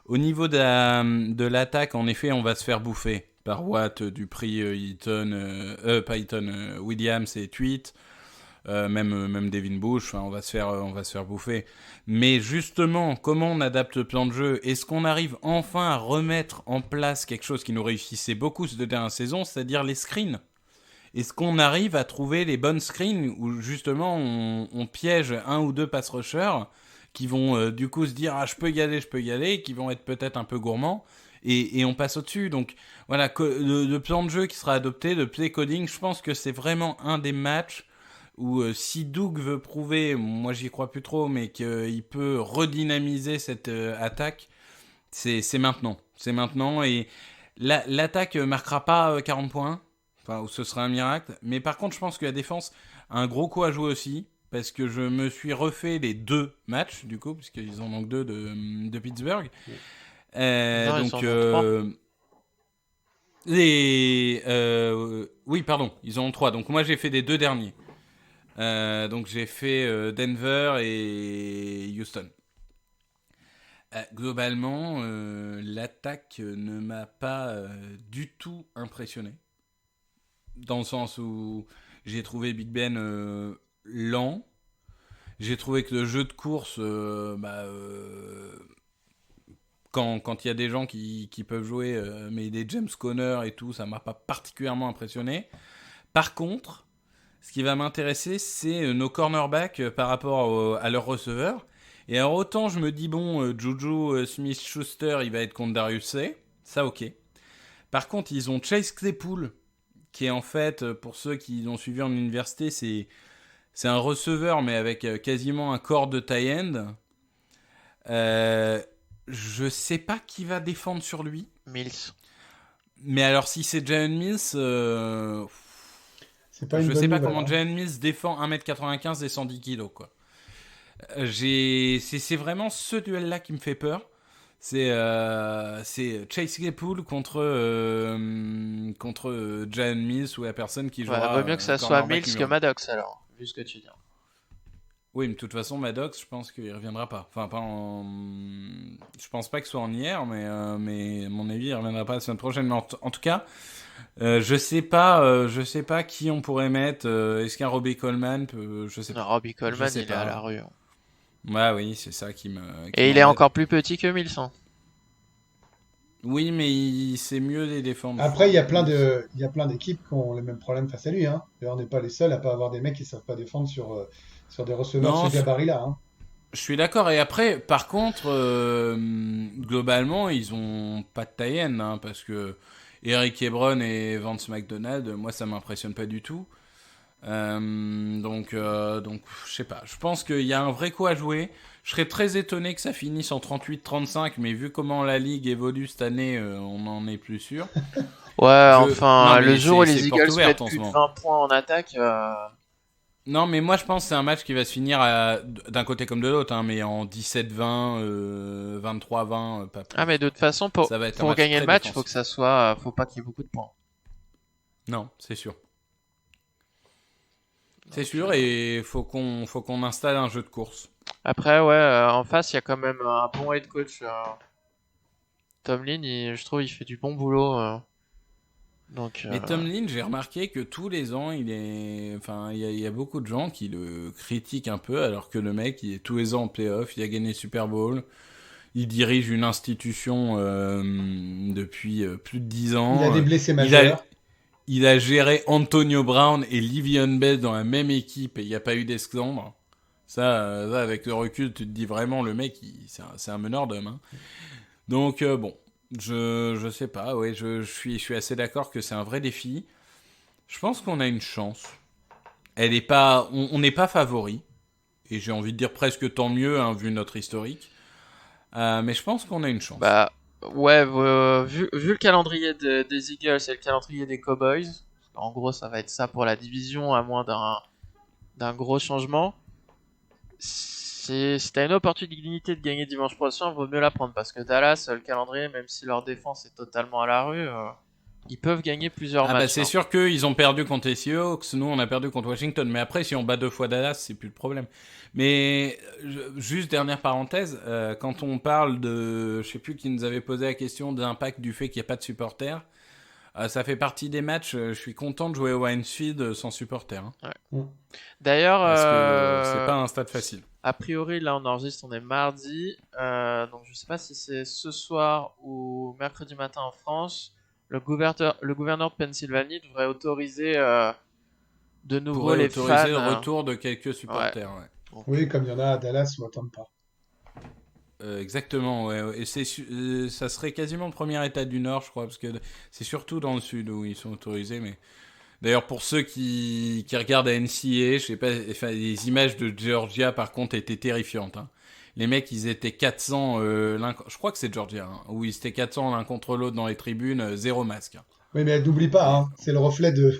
au niveau de l'attaque, en effet, on va se faire bouffer par Watt, Dupree, Eaton, pas Eaton, Williams et Tweet, même Devin Bush, enfin, on va se faire bouffer. Mais justement, comment on adapte le plan de jeu? Est-ce qu'on arrive enfin à remettre en place quelque chose qui nous réussissait beaucoup cette dernière saison, c'est-à-dire les screens? Est-ce qu'on arrive à trouver les bonnes screens où justement on piège un ou deux pass rushers qui vont du coup se dire ah je peux y aller, et qui vont être peut-être un peu gourmands et on passe au-dessus. Donc voilà, le plan de jeu qui sera adopté, le play coding, je pense que c'est vraiment un des matchs où si Doug veut prouver, moi j'y crois plus trop, mais qu'il peut redynamiser cette attaque, c'est maintenant. C'est maintenant et l'attaque marquera pas 40 points. Enfin, ce serait un miracle. Mais par contre, je pense que la défense a un gros coup à jouer aussi. Parce que je me suis refait les deux matchs, du coup, parce qu'ils en ont deux de Pittsburgh. Non, ils Donc, en ont 3. oui, pardon, ils en ont trois. Donc, moi, j'ai fait les deux derniers. Donc, j'ai fait Denver et Houston. Globalement, l'attaque ne m'a pas du tout impressionné. Dans le sens où j'ai trouvé Big Ben lent. J'ai trouvé que le jeu de course, quand il y a des gens qui peuvent jouer, mais des James Conner et tout, ça m'a pas particulièrement impressionné. Par contre, ce qui va m'intéresser, c'est nos cornerbacks par rapport à leurs receveurs. Et alors autant je me dis, bon, Juju Smith-Schuster, il va être contre Darius Slay. Ça, ok. Par contre, ils ont Chase Claypool, qui est en fait, pour ceux qui l'ont suivi en université, c'est un receveur, mais avec quasiment un corps de tight end. Je sais pas qui va défendre sur lui. Mills. Mais alors, si c'est Jalen Mills, C'est pas une je bonne sais pas nouvelle, comment hein. Jalen Mills défend 1m95 et 110 kg, quoi. C'est vraiment ce duel-là qui me fait peur. C'est Chase Claypool contre Jalen Mills ou la personne qui jouera. Vaut mieux que ça soit Mills que Maddox alors, vu ce que tu dis. Oui, mais de toute façon, Maddox, je pense qu'il reviendra pas. Enfin, pas en. Je pense pas que ce soit en hier, mais à mon avis, il reviendra pas la semaine prochaine. Mais en tout cas, je sais pas qui on pourrait mettre. Est-ce qu'un Robbie Coleman peut. Je sais Non, pas. Robbie Coleman, sais il est pas. à la rue. Hein. Ouais, oui, c'est ça qui me. Et il est encore plus petit que Mills. Hein. Oui, mais c'est mieux les défendre. Après, il y a plein d'équipes qui ont les mêmes problèmes face à lui, hein. D'ailleurs, on n'est pas les seuls à pas avoir des mecs qui savent pas défendre sur des receveurs Non, de ce gabarit-là, hein. Je suis d'accord. Et après, par contre, globalement, ils ont pas de tie-end, hein, parce que Eric Ebron et Vance McDonald, moi, ça m'impressionne pas du tout. Donc, je sais pas. Je pense qu'il y a un vrai coup à jouer. Je serais très étonné que ça finisse en 38-35, mais vu comment la ligue évolue cette année, on n'en est plus sûr. Ouais, Non, enfin, mais le jour où c'est les porte Eagles ouverte mettent en ce plus de moment. 20 points en attaque, Non, mais moi je pense que c'est un match qui va se finir d'un côté comme de l'autre, hein, mais en 17-20, 23-20, pas plus. ah mais de toute façon, Ça va être un pour match gagner très le match, défensif. faut que ça soit, faut pas qu'il y ait beaucoup de points. Non, c'est sûr. C'est sûr, et faut qu'on installe un jeu de course. Après, ouais, en face, il y a quand même un bon head coach. Tomlin, je trouve, il fait du bon boulot. Donc, Mais Tomlin, j'ai remarqué que tous les ans, il y a beaucoup de gens qui le critiquent un peu, alors que le mec, il est tous les ans en playoff, il a gagné le Super Bowl, il dirige une institution depuis plus de 10 ans. Il a des blessés majeurs. Il a géré Antonio Brown et Livion Bell dans la même équipe et il n'y a pas eu d'esclandre. Ça, avec le recul, tu te dis vraiment, le mec, c'est un meneur d'homme. Hein. Donc, bon, je sais pas. Ouais, je suis assez d'accord que c'est un vrai défi. Je pense qu'on a une chance. On n'est pas favori. Et j'ai envie de dire presque tant mieux, hein, vu notre historique. Mais je pense qu'on a une chance. bah, ouais, vu le calendrier des Eagles et le calendrier des Cowboys, en gros, ça va être ça pour la division, à moins d'un gros changement. Si t'as une opportunité de gagner dimanche prochain, vaut mieux la prendre parce que Dallas, le calendrier, même si leur défense est totalement à la rue, ils peuvent gagner plusieurs matchs. Bah c'est sûr qu'ils ont perdu contre les Seahawks, nous on a perdu contre Washington, mais après si on bat 2 fois Dallas, c'est plus le problème. Mais juste dernière parenthèse, quand on parle de, je sais plus qui nous avait posé la question de l'impact du fait qu'il n'y a pas de supporters, ça fait partie des matchs, je suis content de jouer au Heinz Field sans supporters. Hein. Ouais. D'ailleurs, parce que c'est pas un stade facile. A priori, là on enregistre, on est mardi, donc je sais pas si c'est ce soir ou mercredi matin en France. Le gouverneur de Pennsylvanie devrait autoriser de nouveau les fans. Autoriser le retour de quelques supporters. Ouais. Donc, Oui, comme il y en a à Dallas ou à Tampa. Exactement, ouais. Et ça serait quasiment le premier état du Nord, je crois, parce que c'est surtout dans le Sud où ils sont autorisés. Mais d'ailleurs, pour ceux qui regardent à NCAA, je sais pas, enfin, les images de Georgia, par contre, étaient terrifiantes. Hein. Les mecs, ils étaient 400, je crois que c'est Georgia, hein, où ils étaient 400 l'un contre l'autre dans les tribunes, zéro masque. Hein. Oui, mais n'oublie pas, hein, c'est le reflet de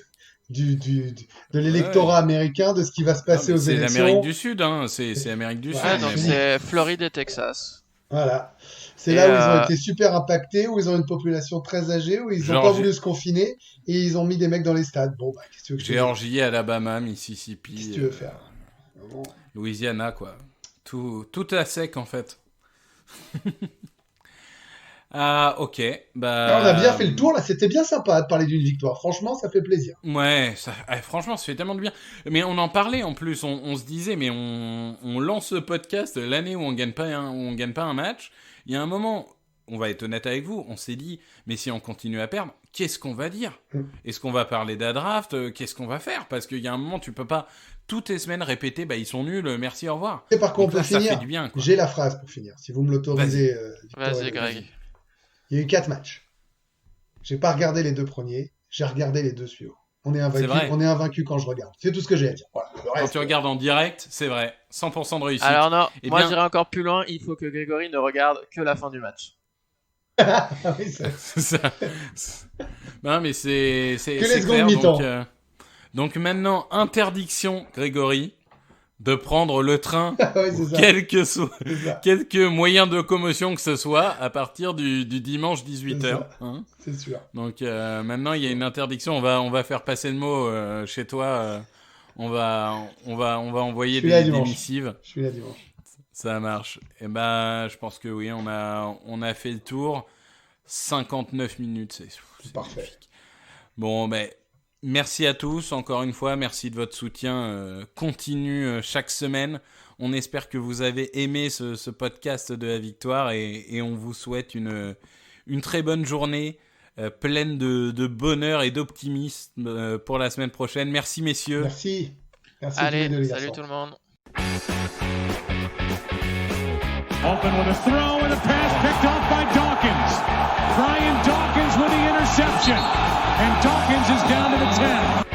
l'électorat américain, de ce qui va se passer aux élections. C'est l'Amérique du Sud, hein, c'est l'Amérique du Sud. ouais, donc c'est Floride et Texas. Voilà. C'est là où ils ont été super impactés, où ils ont une population très âgée, où ils n'ont pas voulu se confiner, et ils ont mis des mecs dans les stades. Bon, bah, qu'est-ce que tu veux que je te dise ? Géorgie, Alabama, Mississippi. Qu'est-ce que tu veux faire ? Louisiana, quoi. Tout à sec, en fait. Ah, ok. Bah, on a bien fait le tour, là. C'était bien sympa de parler d'une victoire. Franchement, ça fait plaisir. Ouais, franchement, ça fait tellement de bien. Mais on en parlait en plus. On se disait, mais on lance ce podcast l'année où on gagne pas un match. Il y a un moment, on va être honnête avec vous, on s'est dit, mais si on continue à perdre, qu'est-ce qu'on va dire ? Est-ce qu'on va parler de la draft ? Qu'est-ce qu'on va faire ? Parce qu'il y a un moment, tu peux pas toutes les semaines répéter, bah ils sont nuls, merci, au revoir. Et par contre, on peut ça finir. fait du bien, quoi. J'ai la phrase pour finir, si vous me l'autorisez. Vas-y, Greg. Il y a eu 4 matchs. J'ai pas regardé les 2 premiers, j'ai regardé les 2 suivants. on est invaincu. C'est vrai. On est invaincu quand je regarde. C'est tout ce que j'ai à dire. Voilà. Le Quand reste, tu regardes en direct, c'est vrai. 100% de réussite. Alors non, Eh moi bien- j'irai encore plus loin, il faut que Grégory ne regarde que la fin du match. Ah oui, ça- C'est ça. Non, mais c'est les c'est secondes clair. mi-temps. Donc maintenant, interdiction, Grégory, de prendre le train, Ah oui, c'est ça. c'est C'est ça. quelque moyen de locomotion que ce soit, à partir du dimanche 18h. C'est ça. Hein. C'est sûr. Donc maintenant, il y a une interdiction. On va faire passer le mot chez toi. On va envoyer Je suis là des dimanche. missives. Je suis là dimanche. Ça marche. Et ben, je pense que oui, on a fait le tour. 59 minutes, c'est Parfait. magnifique. Bon, ben, merci à tous. Encore une fois, merci de votre soutien continu chaque semaine. On espère que vous avez aimé ce podcast de la victoire et on vous souhaite une très bonne journée pleine de bonheur et d'optimisme pour la semaine prochaine. Merci, messieurs. Merci. Merci Allez, tous les deux, les salut garçons. tout le monde. Open with a throw and a pass picked off by Dawkins. Brian Dawkins with the interception. And Dawkins is down to the 10.